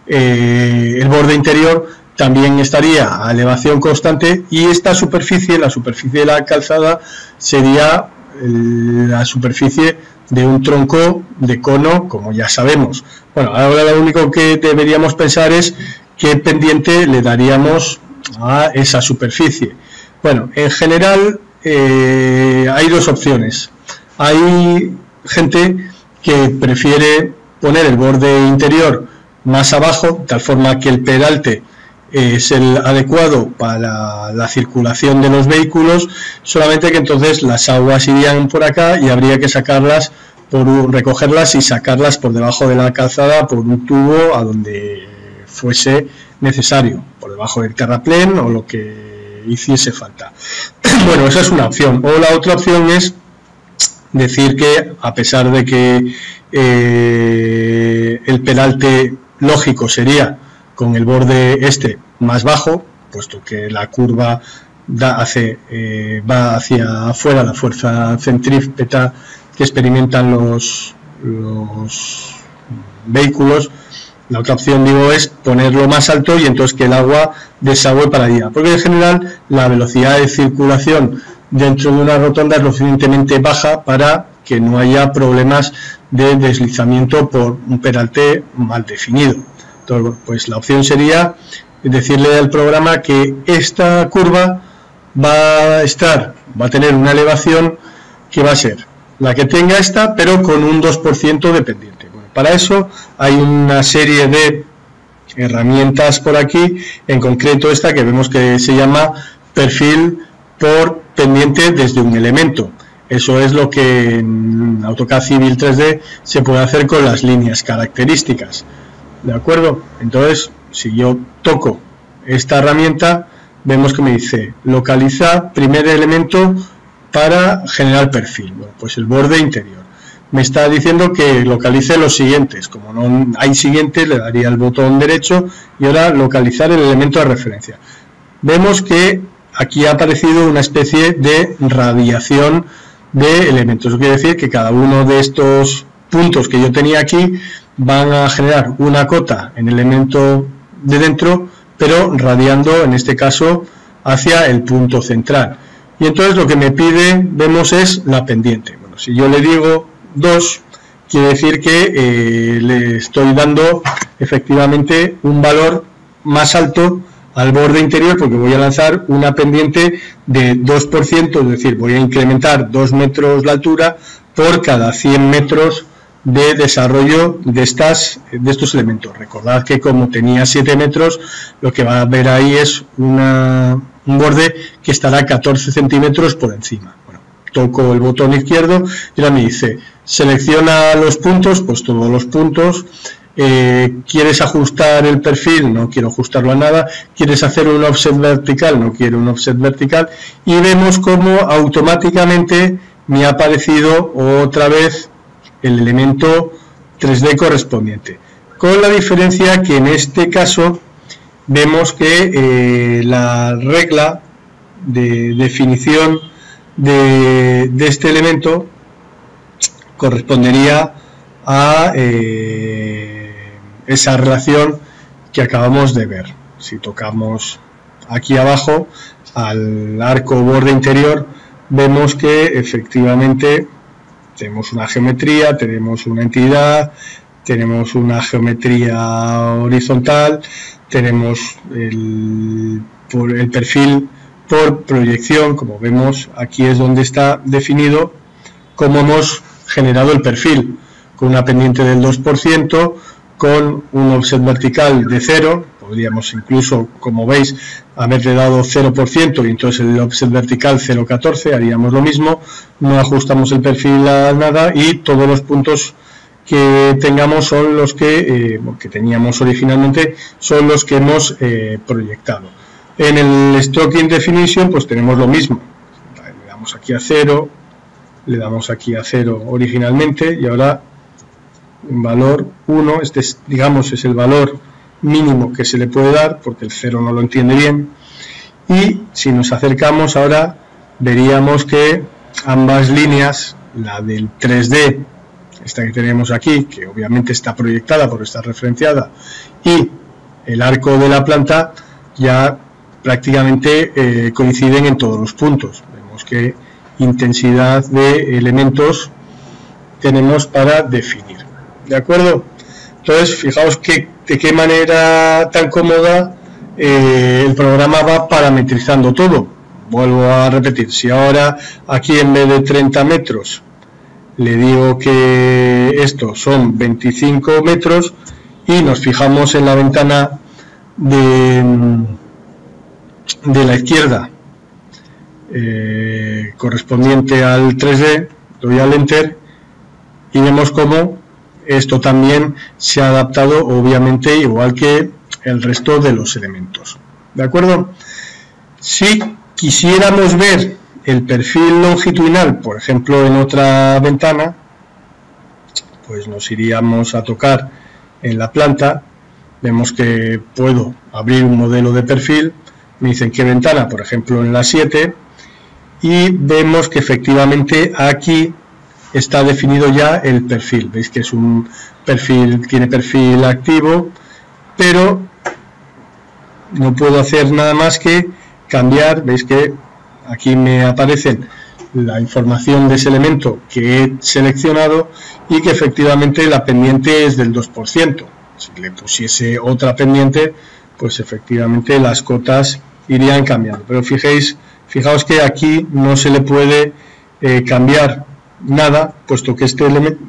el borde interior también estaría a elevación constante, y esta superficie, la superficie de la calzada, sería la superficie de un tronco de cono, como ya sabemos. Bueno, ahora lo único que deberíamos pensar es qué pendiente le daríamos a esa superficie. Bueno, en general hay dos opciones. Hay gente que prefiere poner el borde interior más abajo, de tal forma que el peralte es el adecuado para la circulación de los vehículos, solamente que entonces las aguas irían por acá y habría que sacarlas, recogerlas y sacarlas por debajo de la calzada por un tubo a donde fuese necesario, por debajo del terraplén o lo que hiciese falta. Bueno, esa es una opción. O la otra opción es decir que, a pesar de que el peralte lógico sería con el borde más bajo, puesto que la curva va hacia afuera, la fuerza centrípeta que experimentan los vehículos, la otra opción, digo, es ponerlo más alto y entonces que el agua desagüe para allá, porque en general la velocidad de circulación dentro de una rotonda es lo suficientemente baja para que no haya problemas de deslizamiento por un peralte mal definido. Entonces, pues la opción sería decirle al programa que esta curva va a tener una elevación que va a ser la que tenga esta, pero con un 2% de pendiente. Bueno, para eso hay una serie de herramientas por aquí, en concreto esta que vemos que se llama perfil por pendiente desde un elemento. Eso es lo que en AutoCAD Civil 3D se puede hacer con las líneas características. ¿De acuerdo? Entonces, si yo toco esta herramienta, vemos que me dice localiza primer elemento para generar perfil. Bueno, pues el borde interior. Me está diciendo que localice los siguientes. Como no hay siguientes, le daría el botón derecho y ahora localizar el elemento de referencia. Vemos que aquí ha aparecido una especie de radiación de elementos. Eso quiere decir que cada uno de estos puntos que yo tenía aquí van a generar una cota en el elemento de dentro, pero radiando en este caso hacia el punto central. Y entonces lo que me pide, vemos, es la pendiente. Bueno, si yo le digo 2, quiere decir que le estoy dando efectivamente un valor más alto al borde interior, porque voy a lanzar una pendiente de 2%, es decir, voy a incrementar 2 metros la altura por cada 100 metros de desarrollo de estos elementos. Recordad que como tenía 7 metros, lo que va a ver ahí es un borde que estará 14 centímetros por encima. Bueno, toco el botón izquierdo y ahora me dice, selecciona los puntos, pues todos los puntos. ¿Quieres ajustar el perfil? No quiero ajustarlo a nada. ¿Quieres hacer un offset vertical? No quiero un offset vertical. Y vemos cómo automáticamente me ha aparecido otra vez el elemento 3D correspondiente. Con la diferencia que en este caso vemos que la regla de definición de este elemento correspondería a esa relación que acabamos de ver. Si tocamos aquí abajo al arco borde interior, vemos que efectivamente tenemos una geometría, tenemos una entidad, tenemos una geometría horizontal, tenemos el perfil por proyección. Como vemos, aquí es donde está definido cómo hemos generado el perfil, con una pendiente del 2%, con un offset vertical de 0, podríamos incluso, como veis, haberle dado 0% y entonces el offset vertical 0,14, haríamos lo mismo, no ajustamos el perfil a nada y todos los puntos que tengamos son los que teníamos originalmente, son los que hemos proyectado. En el Stroking Definition pues tenemos lo mismo, le damos aquí a 0, le damos aquí a 0 originalmente y ahora un valor 1, este es, digamos, es el valor mínimo que se le puede dar porque el 0 no lo entiende bien. Y si nos acercamos ahora veríamos que ambas líneas, la del 3D, esta que tenemos aquí, que obviamente está proyectada por estar referenciada, y el arco de la planta ya prácticamente coinciden en todos los puntos. Vemos que intensidad de elementos tenemos para definir. ¿De acuerdo? Entonces, fijaos de qué manera tan cómoda el programa va parametrizando todo. Vuelvo a repetir, si ahora aquí en vez de 30 metros le digo que estos son 25 metros y nos fijamos en la ventana de la izquierda correspondiente al 3D, doy al Enter y vemos cómo esto también se ha adaptado, obviamente, igual que el resto de los elementos. ¿De acuerdo? Si quisiéramos ver el perfil longitudinal, por ejemplo, en otra ventana, pues nos iríamos a tocar en la planta. Vemos que puedo abrir un modelo de perfil. Me dicen qué ventana, por ejemplo, en la 7. Y vemos que efectivamente aquí está definido ya el perfil. Veis que es un perfil, tiene perfil activo, pero no puedo hacer nada más que cambiar. Veis que aquí me aparece la información de ese elemento que he seleccionado y que efectivamente la pendiente es del 2%. Si le pusiese otra pendiente, pues efectivamente las cotas irían cambiando. Pero fijaos que aquí no se le puede cambiar nada, puesto que este elemento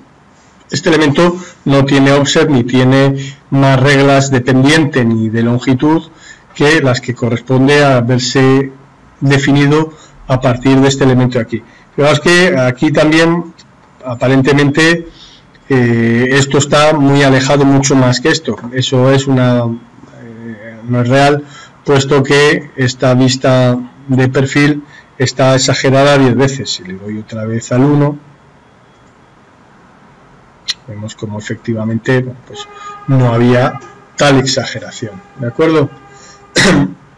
Este elemento no tiene offset ni tiene más reglas de pendiente ni de longitud que las que corresponde a haberse definido a partir de este elemento de aquí. Fijaos que aquí también aparentemente esto está muy alejado mucho más que esto. Eso es no es real, puesto que esta vista de perfil está exagerada 10 veces. Si le doy otra vez al 1, vemos como efectivamente pues, no había tal exageración. ¿De acuerdo?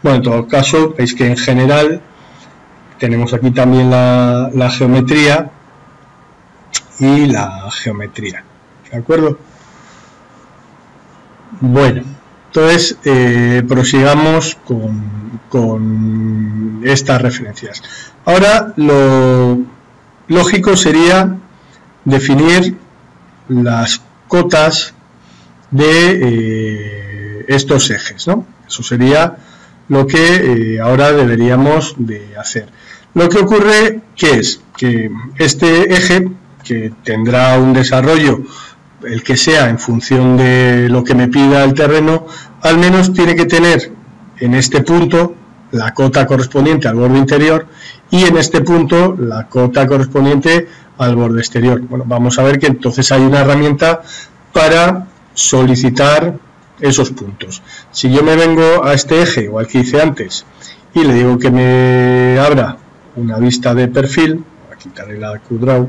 Bueno, en todo caso, veis que en general tenemos aquí también la geometría y la geometría. ¿De acuerdo? Bueno, entonces prosigamos con estas referencias. Ahora lo lógico sería definir las cotas de estos ejes, ¿no? Eso sería lo que ahora deberíamos de hacer. Lo que ocurre, ¿qué es? Que este eje, que tendrá un desarrollo, el que sea, en función de lo que me pida el terreno, al menos tiene que tener en este punto la cota correspondiente al borde interior y en este punto la cota correspondiente al borde exterior. Bueno, vamos a ver que entonces hay una herramienta para solicitar esos puntos. Si yo me vengo a este eje, igual que hice antes, y le digo que me abra una vista de perfil, voy a quitarle la QDraw,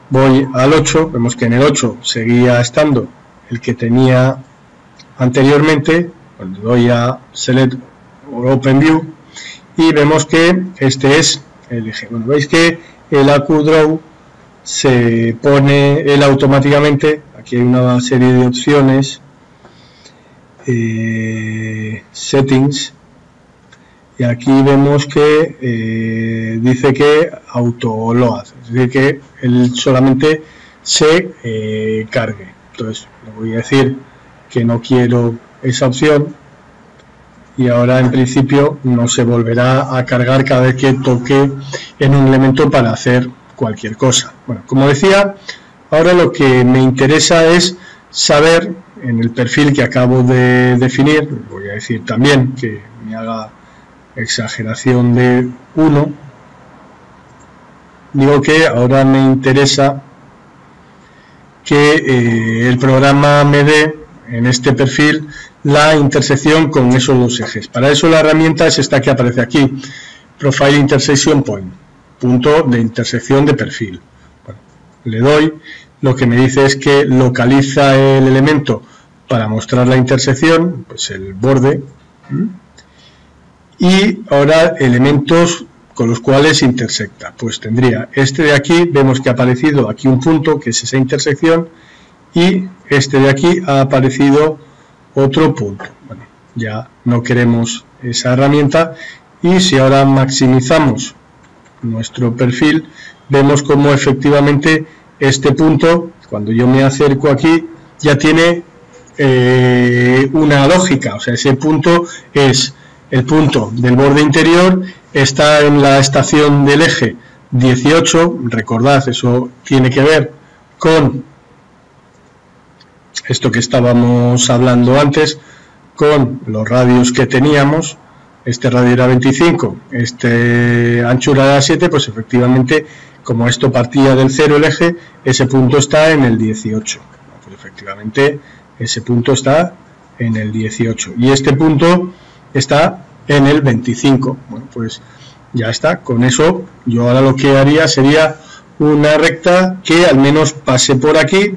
voy al 8, vemos que en el 8 seguía estando el que tenía anteriormente, cuando doy a Select o Open View, y vemos que este es el eje. Bueno, veis que el QDraw se pone él automáticamente, aquí hay una serie de opciones, settings, y aquí vemos que dice que auto-load, es decir, que él solamente se cargue. Entonces le voy a decir que no quiero esa opción y ahora en principio no se volverá a cargar cada vez que toque en un elemento para hacer cualquier cosa. Bueno, como decía, ahora lo que me interesa es saber en el perfil que acabo de definir, voy a decir también que me haga exageración de 1, digo que ahora me interesa que el programa me dé en este perfil la intersección con esos dos ejes. Para eso la herramienta es esta que aparece aquí, Profile Intersection Point, punto de intersección de perfil. Bueno, le doy, lo que me dice es que localiza el elemento para mostrar la intersección, pues el borde, y ahora elementos con los cuales intersecta. Pues tendría este de aquí, vemos que ha aparecido aquí un punto, que es esa intersección, y este de aquí ha aparecido otro punto. Bueno, ya no queremos esa herramienta, y si ahora maximizamos nuestro perfil, vemos como efectivamente este punto, cuando yo me acerco aquí, ya tiene una lógica. O sea, ese punto es el punto del borde interior, está en la estación del eje 18, recordad, eso tiene que ver con esto que estábamos hablando antes, con los radios que teníamos. Este radio era 25, este anchura era 7, pues efectivamente, como esto partía del 0 el eje, ese punto está en el 18. Pues efectivamente, ese punto está en el 18. Y este punto está en el 25. Bueno, pues ya está. Con eso, yo ahora lo que haría sería una recta que al menos pase por aquí,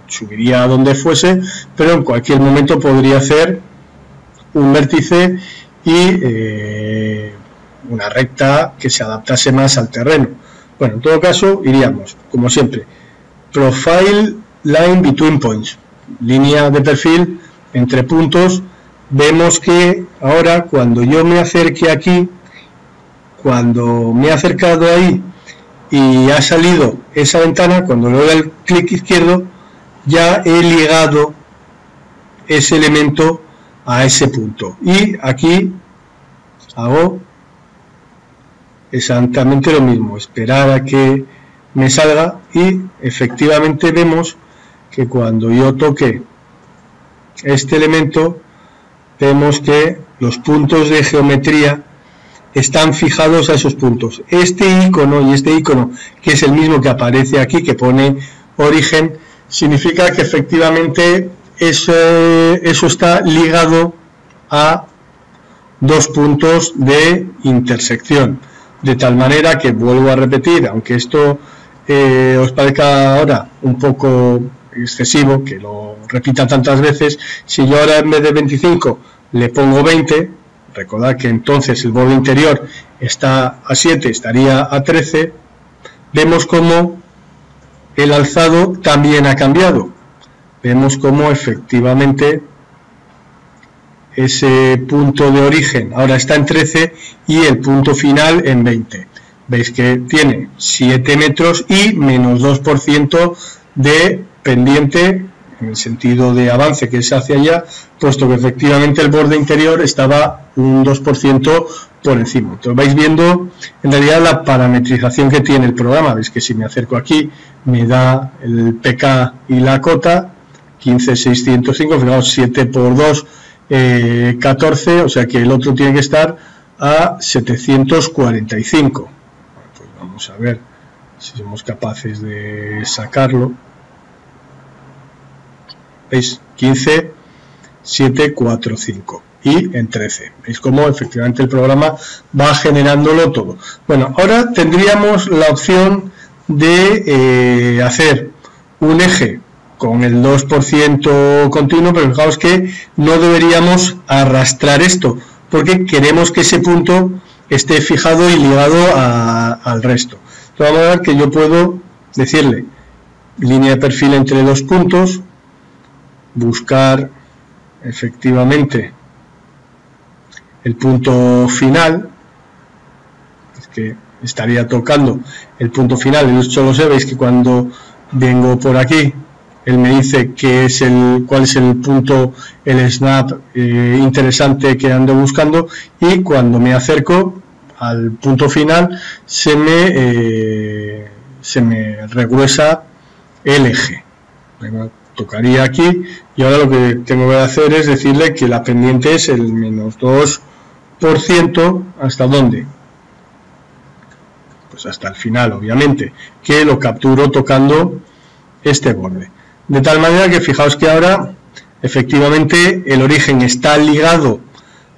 subiría a donde fuese, pero en cualquier momento podría hacer un vértice y una recta que se adaptase más al terreno. Bueno, en todo caso iríamos, como siempre, Profile Line Between Points, línea de perfil entre puntos. Vemos que ahora cuando yo me acerque aquí, cuando me he acercado ahí y ha salido esa ventana, cuando le doy el clic izquierdo, ya he ligado ese elemento a ese punto, y aquí hago exactamente lo mismo, esperar a que me salga, y efectivamente vemos que cuando yo toque este elemento, vemos que los puntos de geometría están fijados a esos puntos. Este icono y este icono, que es el mismo que aparece aquí, que pone origen, significa que efectivamente eso está ligado a dos puntos de intersección, de tal manera que, vuelvo a repetir, aunque esto os parezca ahora un poco excesivo, que lo repita tantas veces, si yo ahora en vez de 25 le pongo 20, recordad que entonces el borde interior está a 7, estaría a 13, vemos como el alzado también ha cambiado. Vemos como efectivamente ese punto de origen ahora está en 13 y el punto final en 20. Veis que tiene 7 metros y menos 2% de pendiente, en el sentido de avance que es hacia allá, puesto que efectivamente el borde interior estaba un 2% por encima. Entonces vais viendo en realidad la parametrización que tiene el programa. Veis que si me acerco aquí me da el pk y la cota 15.605, fijaos, 7 por 2, 14, o sea que el otro tiene que estar a 745. Pues vamos a ver si somos capaces de sacarlo. ¿Veis? 15, 7, 4, 5 y en 13. ¿Veis cómo efectivamente el programa va generándolo todo? Bueno, ahora tendríamos la opción de hacer un eje con el 2% continuo, pero fijaos que no deberíamos arrastrar esto, porque queremos que ese punto esté fijado y ligado al resto. Entonces vamos a ver que yo puedo decirle línea de perfil entre dos puntos, buscar efectivamente el punto final, es que estaría tocando el punto final. Y esto lo sé, veis que cuando vengo por aquí él me dice que es cuál es el punto, el snap interesante que ando buscando, y cuando me acerco al punto final se me regruesa el eje. Tocaría aquí y ahora lo que tengo que hacer es decirle que la pendiente es el menos 2%. ¿Hasta dónde? Pues hasta el final, obviamente, que lo capturo tocando este borde. De tal manera que fijaos que ahora efectivamente el origen está ligado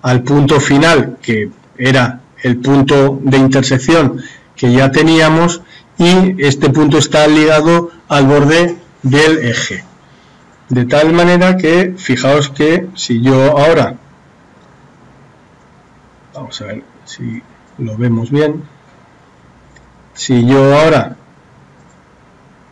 al punto final, que era el punto de intersección que ya teníamos, y este punto está ligado al borde del eje. De tal manera que fijaos que si yo ahora, vamos a ver si lo vemos bien, si yo ahora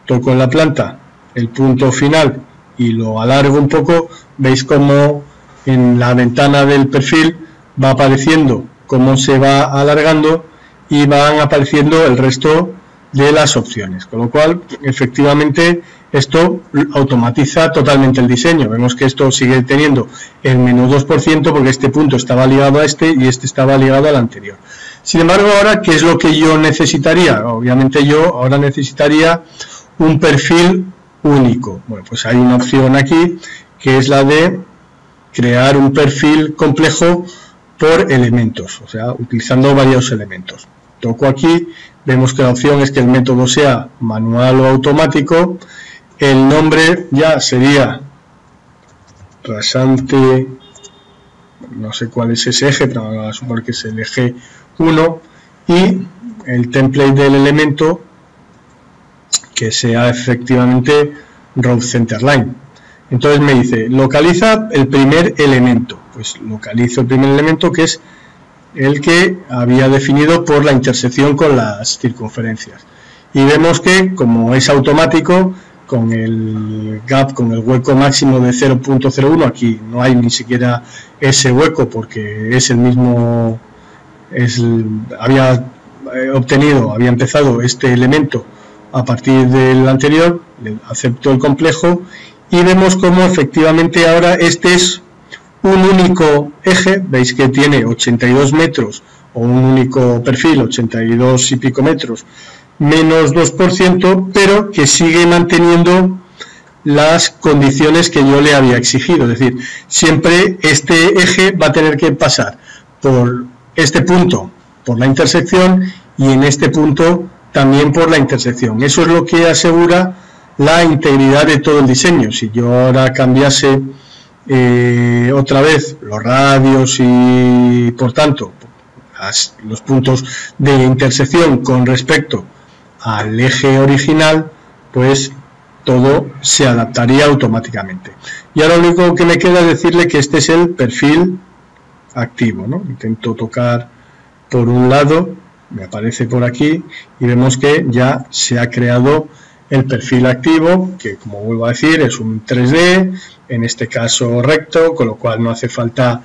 toco en la planta el punto final y lo alargo un poco, veis como en la ventana del perfil va apareciendo cómo se va alargando y van apareciendo el resto de las opciones, con lo cual efectivamente esto automatiza totalmente el diseño. Vemos que esto sigue teniendo el menos 2% porque este punto estaba ligado a este y este estaba ligado al anterior. Sin embargo, ahora, ¿qué es lo que yo necesitaría? Obviamente yo ahora necesitaría un perfil único. Bueno, pues hay una opción aquí que es la de crear un perfil complejo por elementos, o sea, utilizando varios elementos. Toco aquí, vemos que la opción es que el método sea manual o automático. El nombre ya sería rasante, no sé cuál es ese eje, pero vamos a suponer que es el eje 1, y el template del elemento que sea efectivamente row center line. Entonces me dice, localiza el primer elemento. Pues localizo el primer elemento, que es el que había definido por la intersección con las circunferencias. Y vemos que, como es automático, con el gap, con el hueco máximo de 0.01, aquí no hay ni siquiera ese hueco porque es el mismo, había empezado este elemento a partir del anterior, le acepto el complejo y vemos como efectivamente ahora este es un único eje. Veis que tiene 82 metros, o un único perfil, 82 y pico metros menos 2%, pero que sigue manteniendo las condiciones que yo le había exigido. Es decir, siempre este eje va a tener que pasar por este punto, por la intersección, y en este punto también por la intersección. Eso es lo que asegura la integridad de todo el diseño. Si yo ahora cambiase otra vez los radios y, por tanto, los puntos de intersección con respecto al eje original, pues todo se adaptaría automáticamente. Y ahora lo único que me queda es decirle que este es el perfil activo, ¿no? Intento tocar por un lado, me aparece por aquí y vemos que ya se ha creado el perfil activo, que, como vuelvo a decir, es un 3D, en este caso recto, con lo cual no hace falta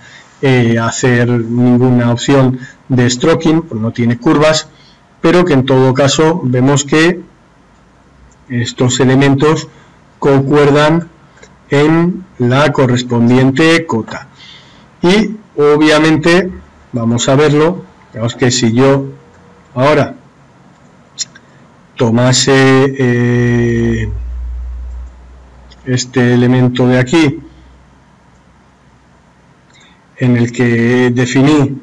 hacer ninguna opción de stroking, pues no tiene curvas, pero que en todo caso vemos que estos elementos concuerdan en la correspondiente cota. Y obviamente vamos a verlo. Vemos que si yo ahora tomase este elemento de aquí, en el que definí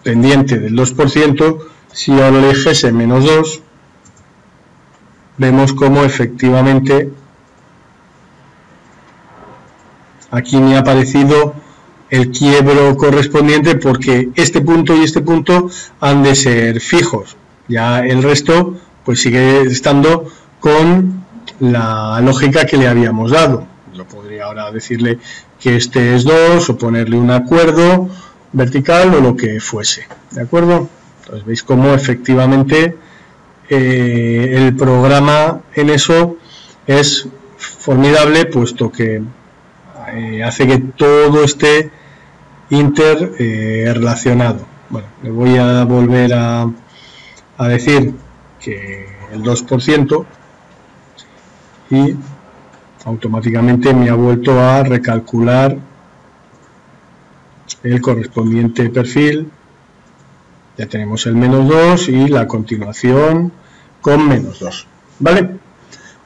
pendiente del 2%, si ahora le dijese menos 2, vemos como efectivamente aquí me ha aparecido el quiebro correspondiente, porque este punto y este punto han de ser fijos. Ya el resto pues sigue estando con la lógica que le habíamos dado. Yo podría ahora decirle que este es 2 o ponerle un acuerdo vertical o lo que fuese, ¿de acuerdo? Entonces veis cómo efectivamente el programa en eso es formidable, puesto que hace que todo esté interrelacionado. Bueno, le voy a volver a decir que el 2%, y automáticamente me ha vuelto a recalcular el correspondiente perfil. Ya tenemos el menos 2 y la continuación con menos 2, ¿vale?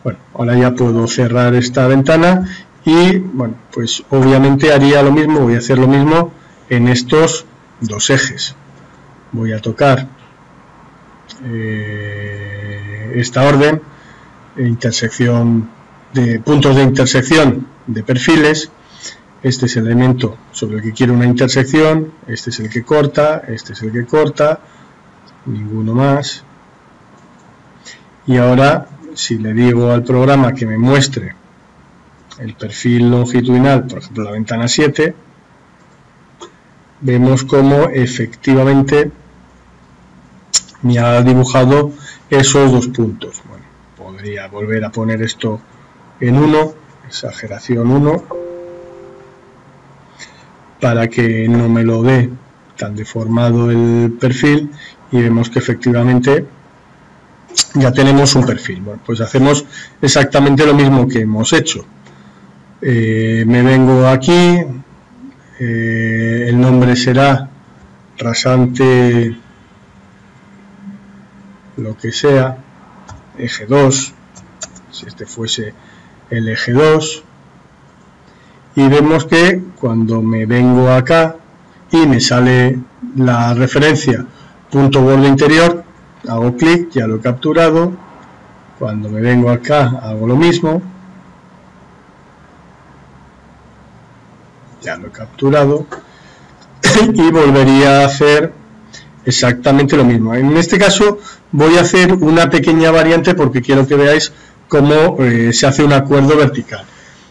Bueno, ahora ya puedo cerrar esta ventana y, bueno, pues obviamente haría lo mismo, voy a hacer lo mismo en estos dos ejes. Voy a tocar esta orden, intersección de puntos de intersección de perfiles. Este es el elemento sobre el que quiero una intersección, este es el que corta, este es el que corta, ninguno más. Y ahora, si le digo al programa que me muestre el perfil longitudinal, por ejemplo la ventana 7, vemos cómo efectivamente me ha dibujado esos dos puntos. Bueno, podría volver a poner esto en 1, exageración 1, para que no me lo dé tan deformado el perfil, y vemos que efectivamente ya tenemos un perfil. Bueno, pues hacemos exactamente lo mismo que hemos hecho. Me vengo aquí, el nombre será rasante lo que sea, eje 2, si este fuese el eje 2, y vemos que cuando me vengo acá y me sale la referencia punto borde interior, hago clic, ya lo he capturado. Cuando me vengo acá hago lo mismo, ya lo he capturado, y volvería a hacer exactamente lo mismo. En este caso voy a hacer una pequeña variante porque quiero que veáis cómo se hace un acuerdo vertical.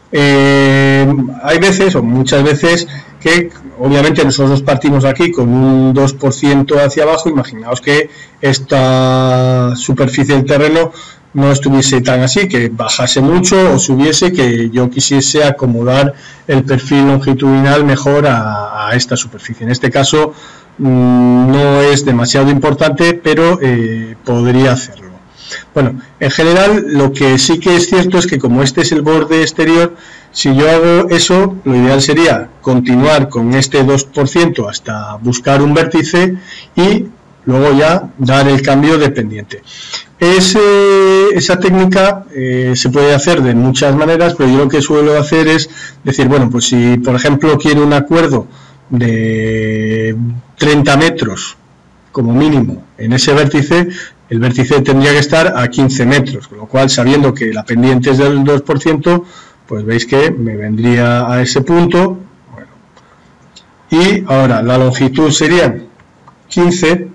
Hay veces, o muchas veces, que obviamente nosotros partimos aquí con un 2% hacia abajo. Imaginaos que esta superficie del terreno no estuviese tan así, que bajase mucho o subiese, que yo quisiese acomodar el perfil longitudinal mejor a esta superficie. En este caso no es demasiado importante, pero podría hacerlo. Bueno, en general lo que sí que es cierto es que, como este es el borde exterior, si yo hago eso, lo ideal sería continuar con este 2% hasta buscar un vértice y luego ya dar el cambio de pendiente. Esa técnica se puede hacer de muchas maneras, pero yo lo que suelo hacer es decir, bueno, pues si por ejemplo quiero un acuerdo de 30 metros como mínimo en ese vértice, el vértice tendría que estar a 15 metros, con lo cual, sabiendo que la pendiente es del 2%, pues veis que me vendría a ese punto. Bueno, y ahora la longitud sería 15.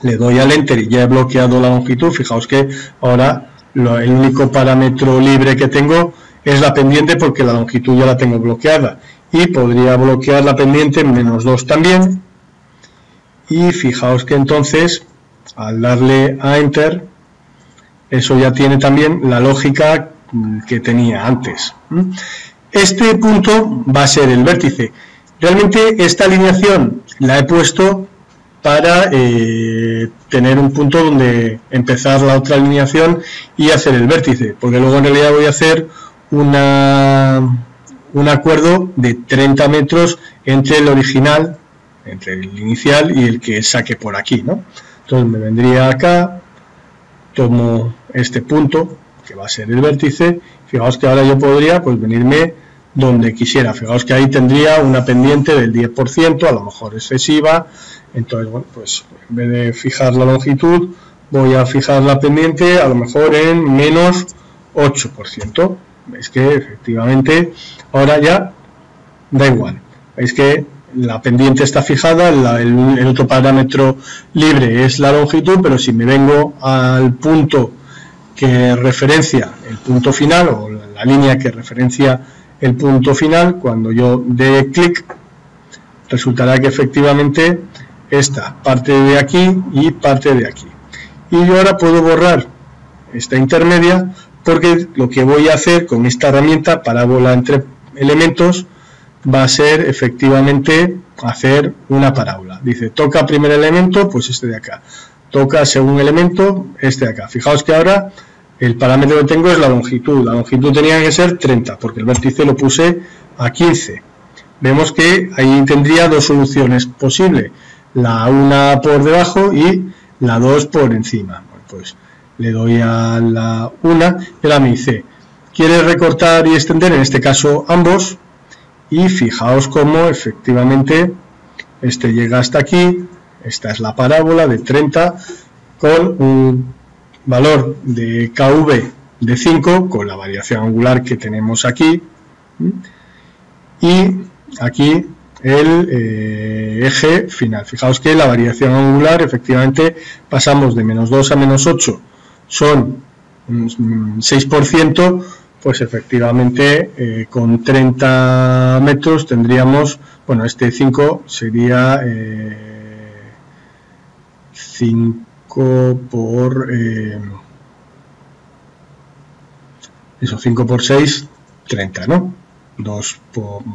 Le doy al Enter y ya he bloqueado la longitud. Fijaos que ahora el único parámetro libre que tengo es la pendiente, porque la longitud ya la tengo bloqueada. Y podría bloquear la pendiente en -2 también. Y fijaos que entonces, al darle a Enter, eso ya tiene también la lógica que tenía antes. Este punto va a ser el vértice. Realmente esta alineación la he puesto para tener un punto donde empezar la otra alineación y hacer el vértice, porque luego en realidad voy a hacer un acuerdo de 30 metros entre el original, entre el inicial y el que saque por aquí, ¿no? Entonces me vendría acá, tomo este punto que va a ser el vértice. Fijaos que ahora yo podría pues venirme donde quisiera. Fijaos que ahí tendría una pendiente del 10%, a lo mejor excesiva. Entonces, bueno, pues en vez de fijar la longitud, voy a fijar la pendiente a lo mejor en -8%. Veis que efectivamente ahora ya da igual. Veis que la pendiente está fijada, el otro parámetro libre es la longitud, pero si me vengo al punto que referencia el punto final, o la línea que referencia el punto final, cuando yo dé clic, resultará que efectivamente esta parte de aquí y parte de aquí. Y yo ahora puedo borrar esta intermedia, porque lo que voy a hacer con esta herramienta parábola entre elementos va a ser efectivamente hacer una parábola. Dice, toca primer elemento, pues este de acá. Toca segundo elemento, este de acá. Fijaos que ahora el parámetro que tengo es la longitud. La longitud tenía que ser 30, porque el vértice lo puse a 15. Vemos que ahí tendría dos soluciones posibles. La una por debajo y la 2 por encima. Bueno, pues le doy a la una y ahora me dice, ¿quieres recortar y extender? En este caso ambos. Y fijaos cómo efectivamente este llega hasta aquí. Esta es la parábola de 30 con un valor de KV de 5 con la variación angular que tenemos aquí. Y aquí el eje final. Fijaos que la variación angular efectivamente pasamos de -2 a -8, son un 6%, pues efectivamente con 30 metros tendríamos, bueno, este 5 sería 5 por eso, 5 por 6, 30, ¿no? 2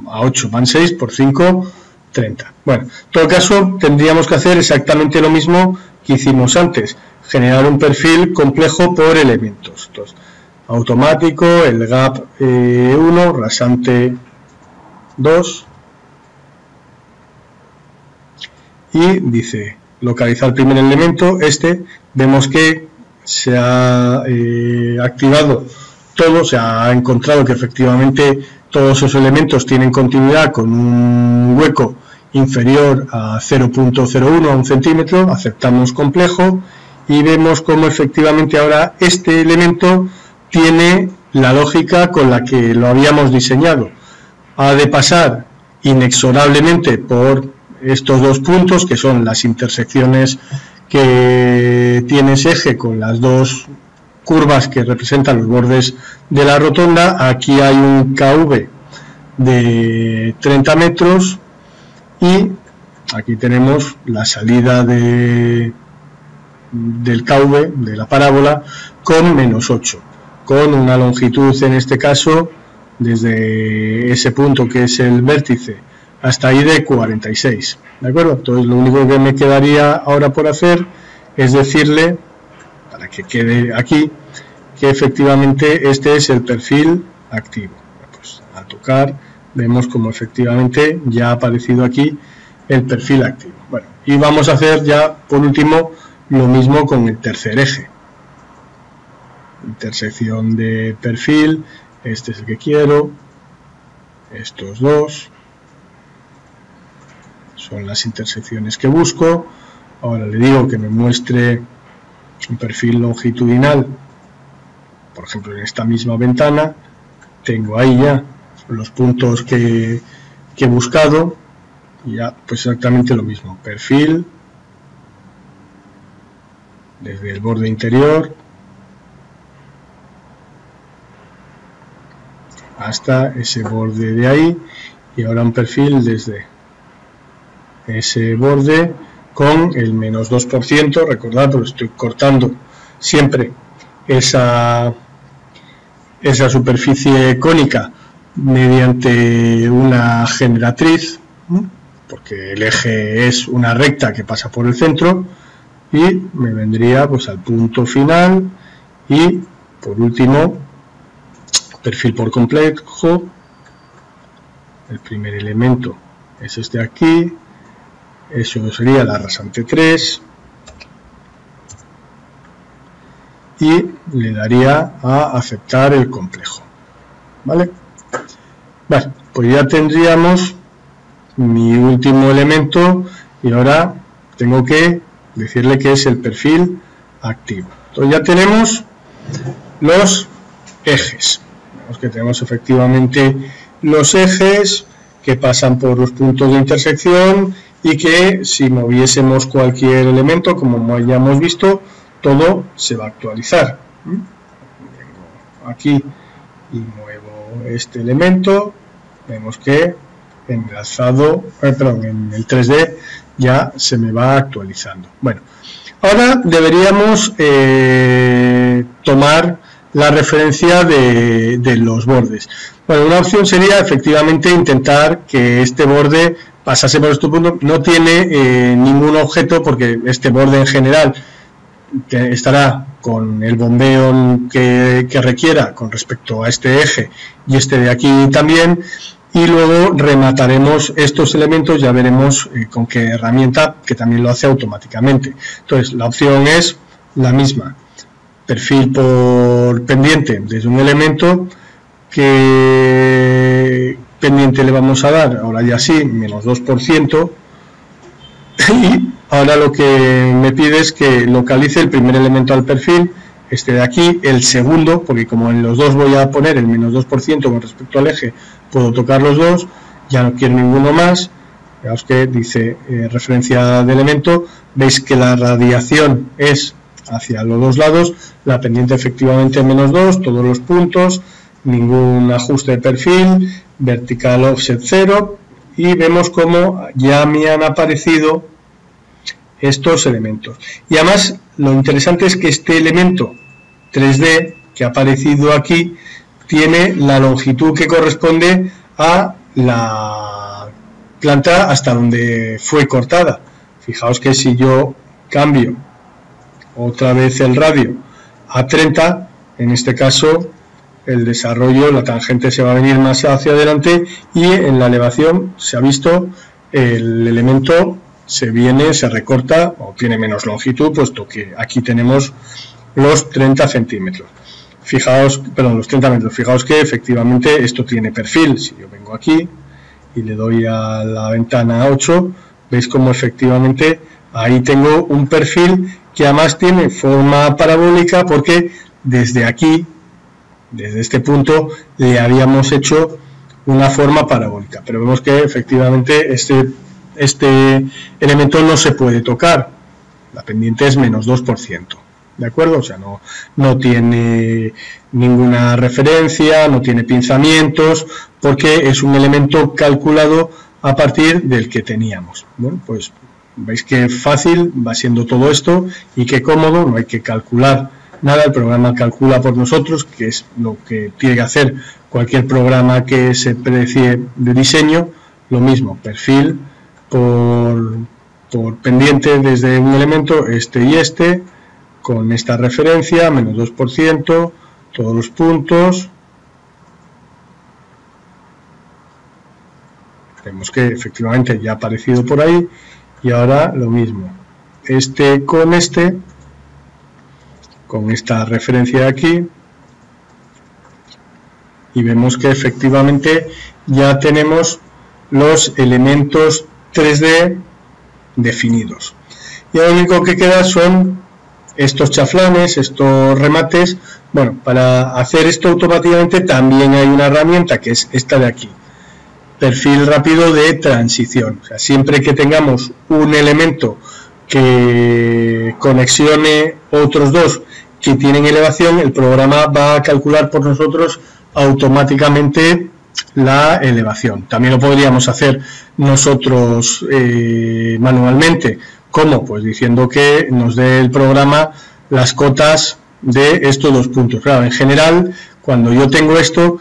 a 8 van 6, por 5, 30. Bueno, en todo caso tendríamos que hacer exactamente lo mismo que hicimos antes, generar un perfil complejo por elementos. Entonces, automático, el gap 1, rasante 2, y dice localizar el primer elemento. Vemos que se ha activado todo, se ha encontrado que efectivamente todos esos elementos tienen continuidad con un hueco inferior a 0.01 a 1 centímetro, aceptamos complejo y vemos cómo efectivamente ahora este elemento tiene la lógica con la que lo habíamos diseñado. Ha de pasar inexorablemente por estos dos puntos, que son las intersecciones que tiene ese eje con las dos curvas que representan los bordes de la rotonda. Aquí hay un KV de 30 metros y aquí tenemos la salida del KV de la parábola con -8, con una longitud en este caso desde ese punto que es el vértice hasta ahí de 46, ¿de acuerdo? Entonces lo único que me quedaría ahora por hacer es decirle, para que quede aquí, que efectivamente este es el perfil activo. Pues al tocar vemos como efectivamente ya ha aparecido aquí el perfil activo. Bueno, y vamos a hacer ya por último lo mismo con el tercer eje. Intersección de perfil, este es el que quiero, estos dos son las intersecciones que busco. Ahora le digo que me muestre un perfil longitudinal, por ejemplo en esta misma ventana, tengo ahí ya los puntos que he buscado, y ya pues exactamente lo mismo, perfil desde el borde interior hasta ese borde de ahí, y ahora un perfil desde ese borde con el menos 2%, recordad, porque estoy cortando siempre esa superficie cónica mediante una generatriz, porque el eje es una recta que pasa por el centro, y me vendría pues al punto final, y por último perfil por complejo. El primer elemento es este aquí, eso sería la rasante 3, y le daría a aceptar el complejo, ¿vale? Vale, pues ya tendríamos mi último elemento, y ahora tengo que decirle que es el perfil activo. Entonces ya tenemos los ejes. Vemos que tenemos efectivamente los ejes que pasan por los puntos de intersección, y que si moviésemos cualquier elemento, como ya hemos visto, todo se va a actualizar. Vengo aquí y muevo este elemento, vemos que enlazado, en el 3D ya se me va actualizando. Bueno, ahora deberíamos tomar la referencia de los bordes. Bueno, una opción sería efectivamente intentar que este borde pasase por este punto. No tiene ningún objeto, porque este borde en general estará con el bombeo que requiera con respecto a este eje, y este de aquí también, y luego remataremos estos elementos, ya veremos con qué herramienta, que también lo hace automáticamente. Entonces la opción es la misma, perfil por pendiente desde un elemento. ¿Qué pendiente le vamos a dar? Ahora ya sí, menos 2%, y ahora lo que me pide es que localice el primer elemento al perfil, este de aquí, el segundo, porque como en los dos voy a poner el menos 2% con respecto al eje, puedo tocar los dos, ya no quiero ninguno más. Veamos que dice referencia de elemento, veis que la radiación es hacia los dos lados, la pendiente efectivamente menos 2, todos los puntos, ningún ajuste de perfil, vertical offset 0, y vemos como ya me han aparecido estos elementos. Y además lo interesante es que este elemento 3D que ha aparecido aquí tiene la longitud que corresponde a la planta hasta donde fue cortada. Fijaos que si yo cambio otra vez el radio a 30, en este caso el desarrollo, la tangente se va a venir más hacia adelante, y en la elevación se ha visto el elemento se recorta o tiene menos longitud, puesto que aquí tenemos los 30 centímetros. Fijaos, perdón, los 30 metros. Fijaos que efectivamente esto tiene perfil. Si yo vengo aquí y le doy a la ventana 8, veis como efectivamente ahí tengo un perfil que además tiene forma parabólica, porque desde aquí, desde este punto, le habíamos hecho una forma parabólica, pero vemos que efectivamente este elemento no se puede tocar, la pendiente es menos 2%, ¿de acuerdo? O sea, no tiene ninguna referencia, no tiene pinzamientos, porque es un elemento calculado a partir del que teníamos. Bueno, pues veis que fácil va siendo todo esto, y qué cómodo, no hay que calcular nada, el programa calcula por nosotros, que es lo que tiene que hacer cualquier programa que se precie de diseño. Lo mismo, perfil por pendiente desde un elemento, este y este, con esta referencia, menos 2%, todos los puntos. Vemos que efectivamente ya ha aparecido por ahí, y ahora lo mismo, este con esta referencia de aquí, y vemos que efectivamente ya tenemos los elementos 3D definidos. Y lo único que queda son estos chaflanes, estos remates. Bueno, para hacer esto automáticamente también hay una herramienta que es esta de aquí, perfil rápido de transición. O sea, siempre que tengamos un elemento que conexione otros dos que tienen elevación, el programa va a calcular por nosotros automáticamente la elevación. También lo podríamos hacer nosotros manualmente. ¿Cómo? Pues diciendo que nos dé el programa las cotas de estos dos puntos. Claro, en general, cuando yo tengo esto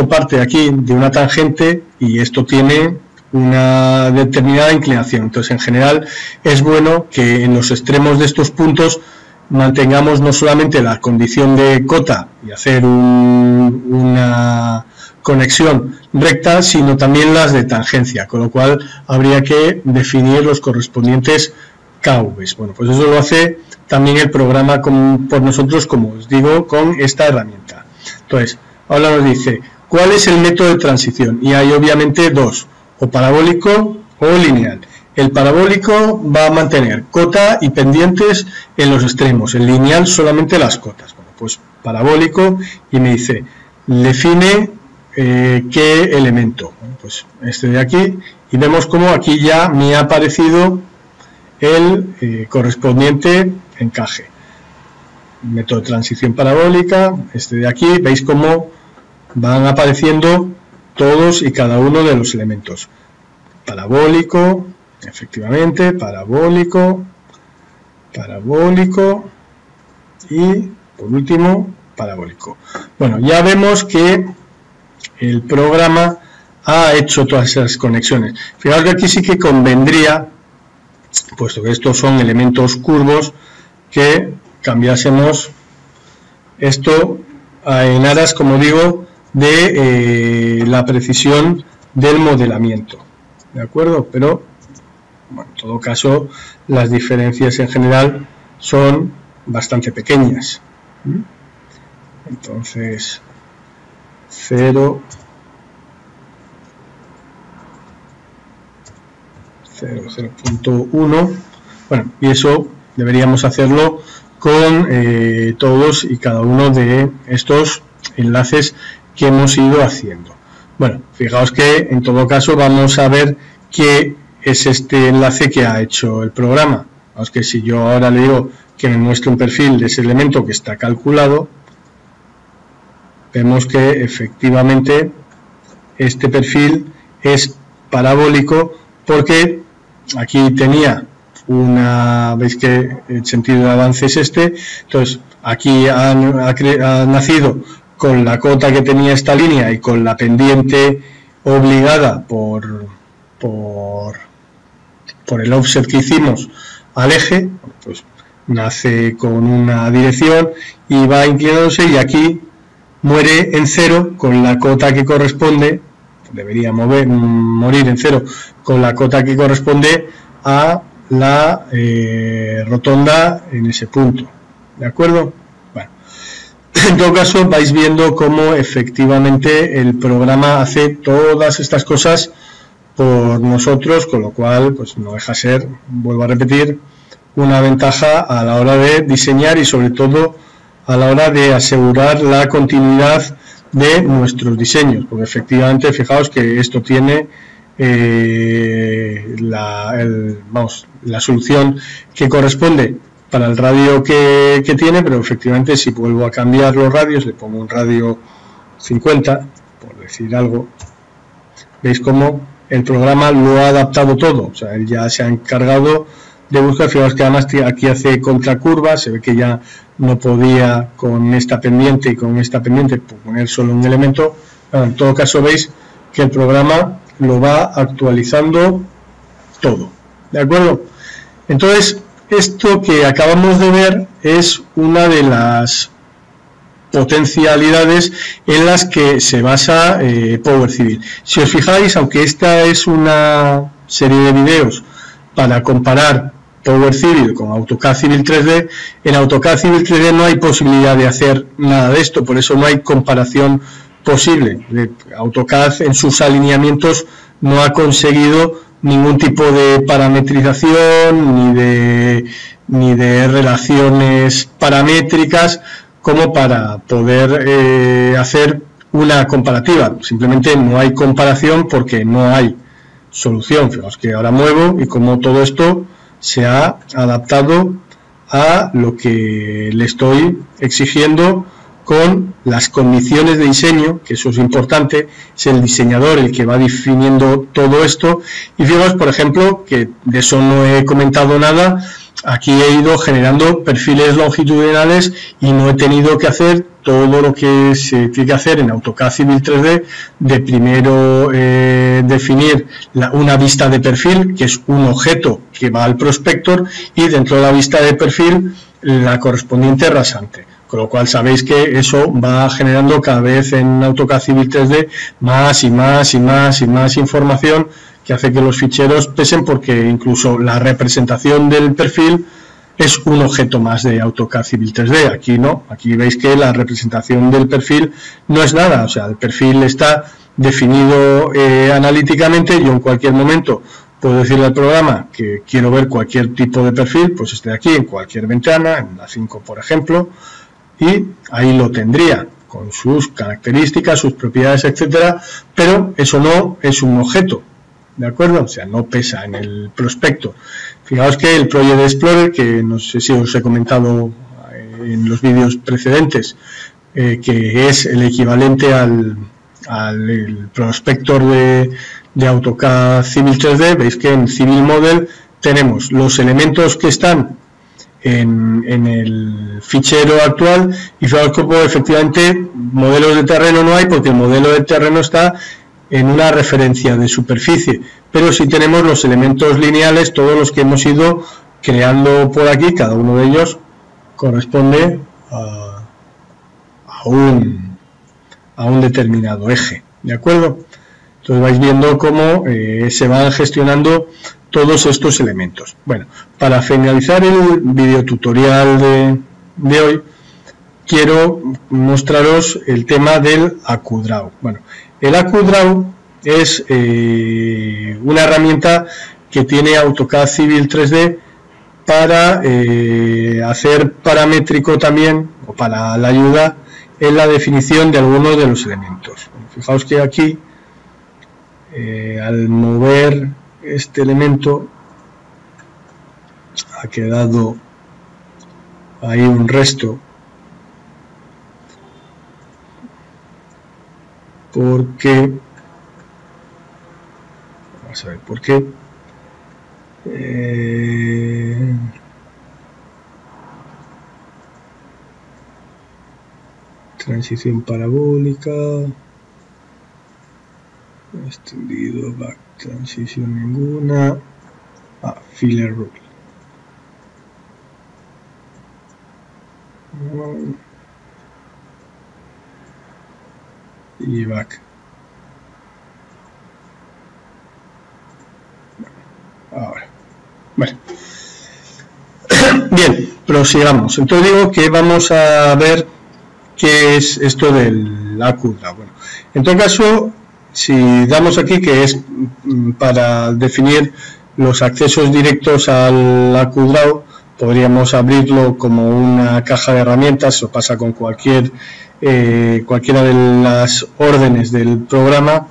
parte de aquí de una tangente y esto tiene una determinada inclinación. Entonces, en general, es bueno que en los extremos de estos puntos mantengamos no solamente la condición de cota y hacer una conexión recta, sino también las de tangencia, con lo cual habría que definir los correspondientes KVs. Bueno, pues eso lo hace también el programa por nosotros, como os digo, con esta herramienta. Entonces, ahora nos dice, ¿cuál es el método de transición? Y hay obviamente dos, o parabólico o lineal. El parabólico va a mantener cota y pendientes en los extremos, el lineal solamente las cotas. Bueno, pues parabólico, y me dice, define qué elemento. Bueno, pues este de aquí, y vemos como aquí ya me ha aparecido el correspondiente encaje. Método de transición parabólica, este de aquí, veis cómo van apareciendo todos y cada uno de los elementos. Parabólico, efectivamente, parabólico, parabólico y por último parabólico. Bueno, ya vemos que el programa ha hecho todas esas conexiones. Fijaos que aquí sí que convendría, puesto que estos son elementos curvos, que cambiásemos esto en aras, como digo, de la precisión del modelamiento, ¿de acuerdo? Pero, bueno, en todo caso, las diferencias en general son bastante pequeñas. Entonces, 0.1, bueno, y eso deberíamos hacerlo con todos y cada uno de estos enlaces que hemos ido haciendo. Bueno, fijaos que en todo caso vamos a ver qué es este enlace que ha hecho el programa. Vamos, que si yo ahora le digo que me muestre un perfil de ese elemento que está calculado, vemos que efectivamente este perfil es parabólico, porque aquí tenía una, veis que el sentido de avance es este, entonces aquí ha nacido con la cota que tenía esta línea y con la pendiente obligada por el offset que hicimos al eje, pues nace con una dirección y va inclinándose, y aquí muere en cero con la cota que corresponde, debería morir en cero con la cota que corresponde a la rotonda en ese punto, ¿de acuerdo? Bueno, en todo caso vais viendo cómo efectivamente el programa hace todas estas cosas por nosotros, con lo cual pues no deja ser, vuelvo a repetir, una ventaja a la hora de diseñar y sobre todo a la hora de asegurar la continuidad de nuestros diseños, porque efectivamente fijaos que esto tiene la solución que corresponde para el radio que tiene, pero efectivamente si vuelvo a cambiar los radios, le pongo un radio 50, por decir algo, veis cómo el programa lo ha adaptado todo, o sea, él ya se ha encargado de buscar. Fijaos que además aquí hace contracurva, se ve que ya no podía con esta pendiente y con esta pendiente poner solo un elemento. Bueno, en todo caso veis que el programa lo va actualizando todo, ¿de acuerdo? Entonces, esto que acabamos de ver es una de las potencialidades en las que se basa Power Civil. Si os fijáis, aunque esta es una serie de vídeos para comparar Power Civil con AutoCAD Civil 3D, en AutoCAD Civil 3D no hay posibilidad de hacer nada de esto, por eso no hay comparación posible. AutoCAD en sus alineamientos no ha conseguido ningún tipo de parametrización ni de relaciones paramétricas como para poder hacer una comparativa. Simplemente no hay comparación porque no hay solución. Fijaos que ahora muevo y como todo esto se ha adaptado a lo que le estoy exigiendo con las condiciones de diseño, que eso es importante, es el diseñador el que va definiendo todo esto. Y fijaos, por ejemplo, que de eso no he comentado nada, aquí he ido generando perfiles longitudinales y no he tenido que hacer todo lo que se tiene que hacer en AutoCAD Civil 3D, de primero definir una vista de perfil, que es un objeto que va al prospector, y dentro de la vista de perfil la correspondiente rasante. Con lo cual sabéis que eso va generando cada vez en AutoCAD Civil 3D más y más y más y más información, que hace que los ficheros pesen, porque incluso la representación del perfil es un objeto más de AutoCAD Civil 3D. Aquí no, aquí veis que la representación del perfil no es nada, o sea, el perfil está definido analíticamente. Yo en cualquier momento puedo decirle al programa que quiero ver cualquier tipo de perfil, pues esté aquí en cualquier ventana, en la 5 por ejemplo, y ahí lo tendría con sus características, sus propiedades, etcétera, pero eso no es un objeto, ¿de acuerdo? O sea, no pesa en el prospecto. Fijaos que el Project Explorer, que no sé si os he comentado en los vídeos precedentes, que es el equivalente al prospector de AutoCAD Civil 3D, veis que en Civil Model tenemos los elementos que están en el fichero actual, y fijaos como efectivamente modelos de terreno no hay, porque el modelo de terreno está en una referencia de superficie, pero sí tenemos los elementos lineales, todos los que hemos ido creando por aquí. Cada uno de ellos corresponde a un determinado eje, ¿de acuerdo? Entonces vais viendo cómo se van gestionando todos estos elementos. Bueno, para finalizar el video tutorial de hoy, quiero mostraros el tema del AcuDraw. Bueno, el AcuDraw es una herramienta que tiene AutoCAD Civil 3D para hacer paramétrico también, o para la ayuda en la definición de algunos de los elementos. Bueno, fijaos que aquí, al mover este elemento, ha quedado ahí un resto, porque vamos a ver por qué. Transición parabólica, extendido, back transición ninguna, filler rule. Y back. Ahora, bueno. Bien, prosigamos. Entonces digo que vamos a ver qué es esto del AcuDraw. Bueno, en todo caso, si damos aquí que es para definir los accesos directos al AcuDraw, podríamos abrirlo como una caja de herramientas. Eso pasa con cualquiera de las órdenes del programa.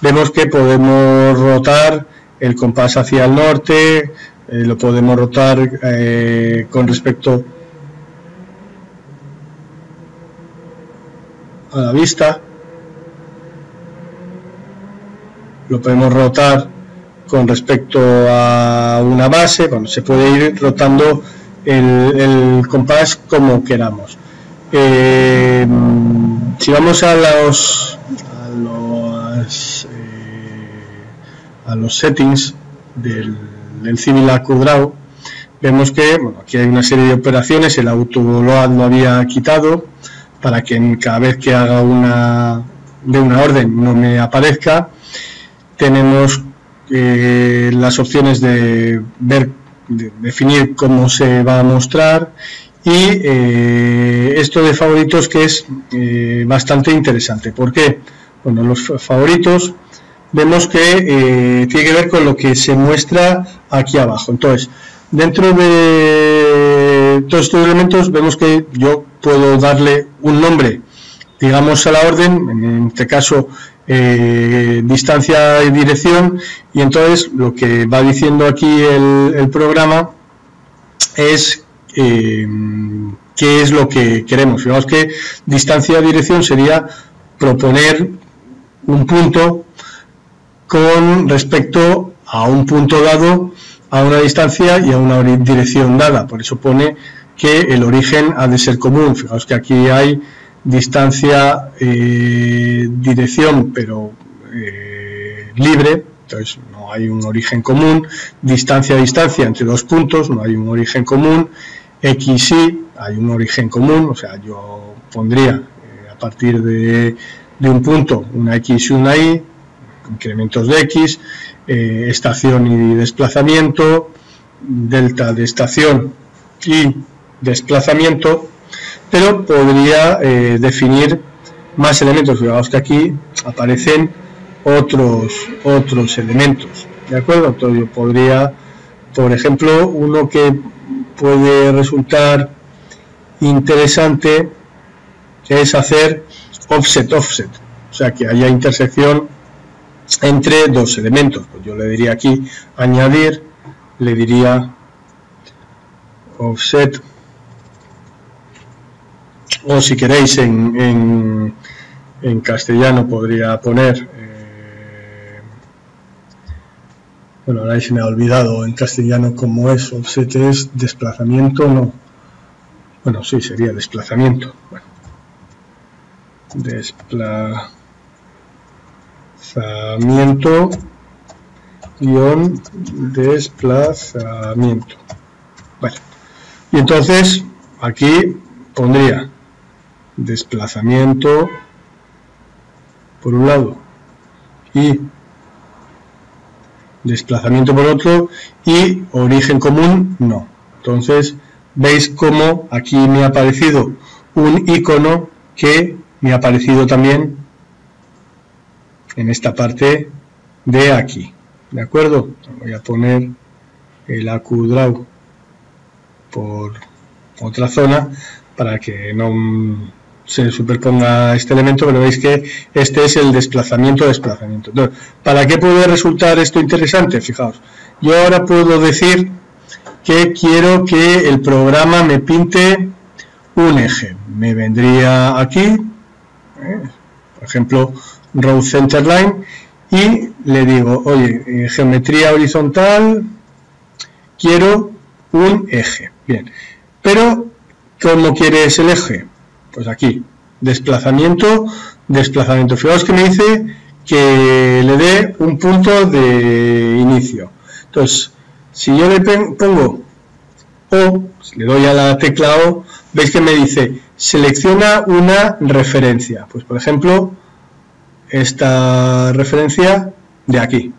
Vemos que podemos rotar el compás hacia el norte, lo podemos rotar con respecto a la vista, lo podemos rotar con respecto a una base. Bueno, se puede ir rotando el compás como queramos. Si vamos a los settings del Civil AcuDraw, vemos que aquí hay una serie de operaciones. El autoload lo había quitado para que cada vez que haga una orden no me aparezca. Tenemos las opciones de ver definir cómo se va a mostrar, y esto de favoritos, que es bastante interesante. ¿Por qué? Bueno, los favoritos vemos que tiene que ver con lo que se muestra aquí abajo. Entonces, dentro de todos estos elementos vemos que yo puedo darle un nombre, digamos, a la orden, en este caso distancia y dirección, y entonces lo que va diciendo aquí el programa es qué es lo que queremos. Fijaos que distancia y dirección sería proponer un punto con respecto a un punto dado, a una distancia y a una dirección dada. Por eso pone que el origen ha de ser común. Fijaos que aquí hay distancia, dirección, pero libre, entonces no hay un origen común. Distancia, distancia entre dos puntos, no hay un origen común. X, Y, hay un origen común, o sea, yo pondría a partir de un punto una X y una Y, incrementos de X, estación y desplazamiento, delta de estación y desplazamiento, pero podría definir más elementos. Fijaos que aquí aparecen otros elementos, ¿de acuerdo? Entonces yo podría, por ejemplo, uno que puede resultar interesante es hacer offset, o sea, que haya intersección entre dos elementos. Pues yo le diría aquí añadir, le diría offset, o si queréis en castellano podría poner, bueno, ahora se me ha olvidado en castellano cómo es. Offset es desplazamiento, no, bueno, sí, sería desplazamiento. Bueno, desplazamiento guión desplazamiento. Bueno, y entonces aquí pondría desplazamiento por un lado y desplazamiento por otro, y origen común no. Entonces veis cómo aquí me ha aparecido un icono que me ha aparecido también en esta parte de aquí, ¿de acuerdo? Voy a poner el AcuDraw por otra zona para que no se superponga este elemento, pero veis que este es el desplazamiento. Entonces, ¿para qué puede resultar esto interesante? Fijaos, yo ahora puedo decir que quiero que el programa me pinte un eje. Me vendría aquí, por ejemplo, Row Center Line, y le digo, oye, geometría horizontal, quiero un eje. Bien, pero ¿cómo quieres el eje? Pues aquí, desplazamiento. Fijaos que me dice que le dé un punto de inicio. Entonces, si yo le pongo O, le doy a la tecla O, veis que me dice, selecciona una referencia. Pues, por ejemplo, esta referencia de aquí.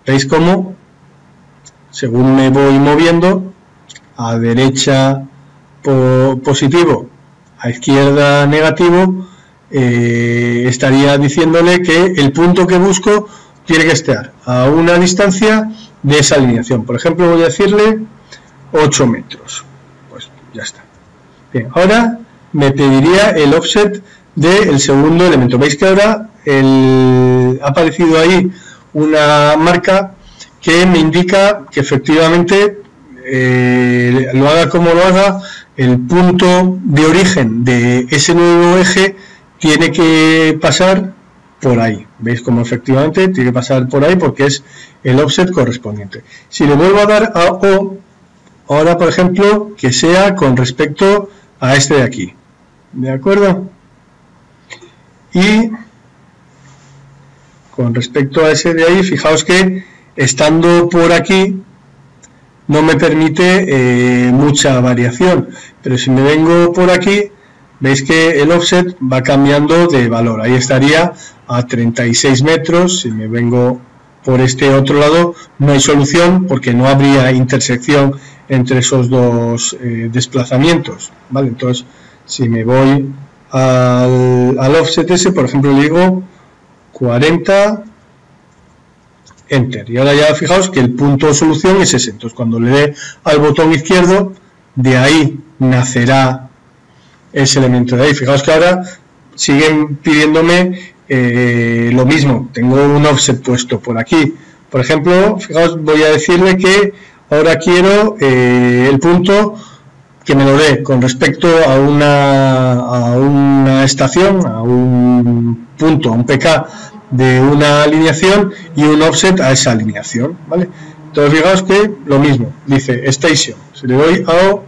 ¿Veis cómo? Según me voy moviendo, a derecha positivo, a izquierda negativo, estaría diciéndole que el punto que busco tiene que estar a una distancia de esa alineación. Por ejemplo, voy a decirle 8 metros. Pues ya está. Bien, ahora me pediría el offset del segundo elemento. Veis que ahora ha aparecido ahí una marca que me indica que efectivamente, lo haga como lo haga, el punto de origen de ese nuevo eje tiene que pasar por ahí. ¿Veis cómo efectivamente tiene que pasar por ahí? Porque es el offset correspondiente. Si le vuelvo a dar a O, ahora por ejemplo, que sea con respecto a este de aquí. ¿De acuerdo? Y con respecto a ese de ahí, fijaos que estando por aquí no me permite mucha variación, pero si me vengo por aquí, veis que el offset va cambiando de valor. Ahí estaría a 36 metros, si me vengo por este otro lado no hay solución porque no habría intersección entre esos dos desplazamientos, ¿vale? Entonces, si me voy al offset ese, por ejemplo, le digo 40, enter, y ahora ya fijaos que el punto de solución es ese. Entonces, cuando le dé al botón izquierdo, de ahí nacerá ese elemento de ahí. Fijaos que ahora siguen pidiéndome lo mismo, tengo un offset puesto por aquí. Por ejemplo, fijaos, voy a decirle que ahora quiero el punto que me lo dé con respecto a una estación, a un punto, a un PK de una alineación y un offset a esa alineación, ¿vale? Entonces fijaos que lo mismo, dice station, si le doy a O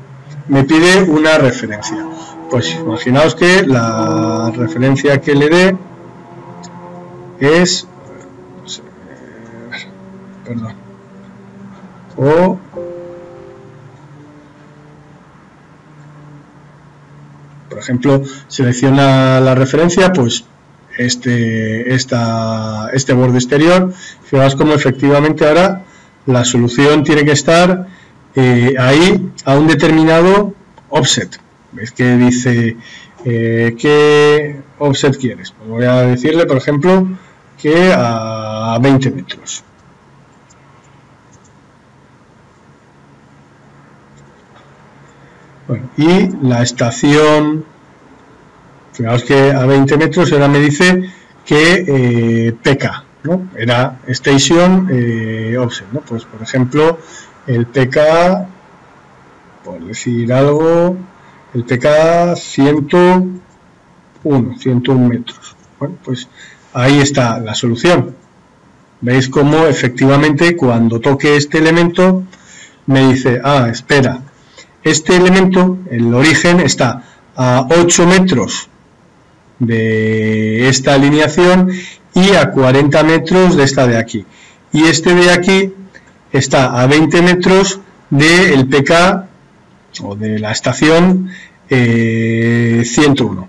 me pide una referencia. Pues imaginaos que la referencia que le dé es, perdón, o por ejemplo selecciona la referencia, pues este borde exterior. Fijaos como efectivamente ahora la solución tiene que estar ahí a un determinado offset. ¿Veis que dice qué offset quieres? Pues voy a decirle, por ejemplo, que a 20 metros. Bueno, y la estación, fijaos que a 20 metros ahora me dice que PK, ¿no? Era Station Offset, ¿no? Pues por ejemplo, el PK, por decir algo, el PK 101 metros. Bueno, pues ahí está la solución. Veis cómo efectivamente cuando toque este elemento me dice, ah, espera, este elemento, el origen, está a 8 metros de esta alineación y a 40 metros de esta de aquí. Y este de aquí está a 20 metros del PK o de la estación 101.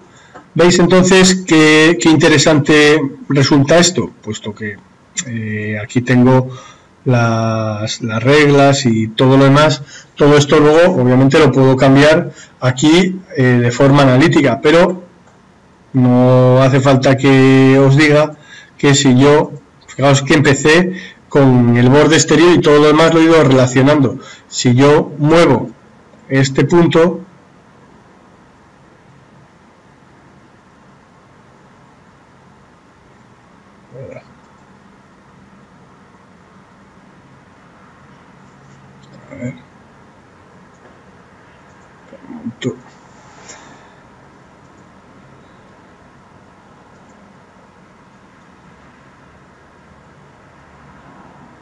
¿Veis entonces qué interesante resulta esto? Puesto que aquí tengo las reglas y todo lo demás. Todo esto luego obviamente lo puedo cambiar aquí de forma analítica, pero no hace falta que os diga que si yo, fijaos que empecé con el borde exterior y todo lo demás lo he ido relacionando. Si yo muevo este punto, a ver,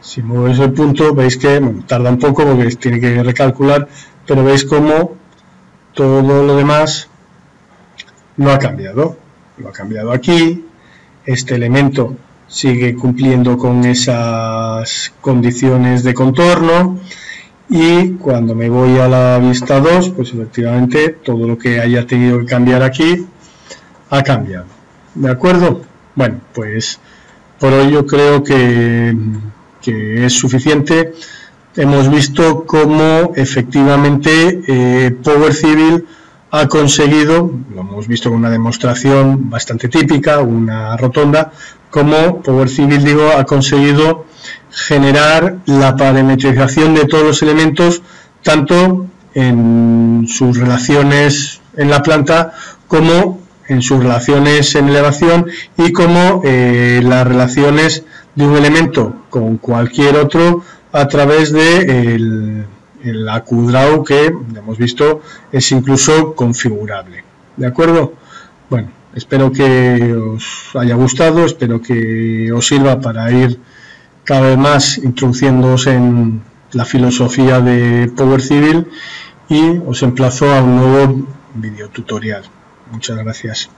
si muevo ese punto, veis que bueno, tarda un poco porque tiene que recalcular, pero veis cómo todo lo demás lo ha cambiado aquí. Este elemento sigue cumpliendo con esas condiciones de contorno y cuando me voy a la vista 2, pues efectivamente todo lo que haya tenido que cambiar aquí ha cambiado. ¿De acuerdo? Bueno, pues por hoy yo creo que es suficiente. Hemos visto cómo efectivamente Power Civil ha conseguido, lo hemos visto con una demostración bastante típica, una rotonda, cómo Power Civil, digo, ha conseguido generar la parametrización de todos los elementos, tanto en sus relaciones en la planta como en sus relaciones en elevación y como las relaciones de un elemento con cualquier otro a través de el AcuDraw, que hemos visto es incluso configurable. ¿De acuerdo? Bueno, espero que os haya gustado, espero que os sirva para ir cada vez más introduciéndoos en la filosofía de Power Civil y os emplazo a un nuevo video tutorial. Muchas gracias.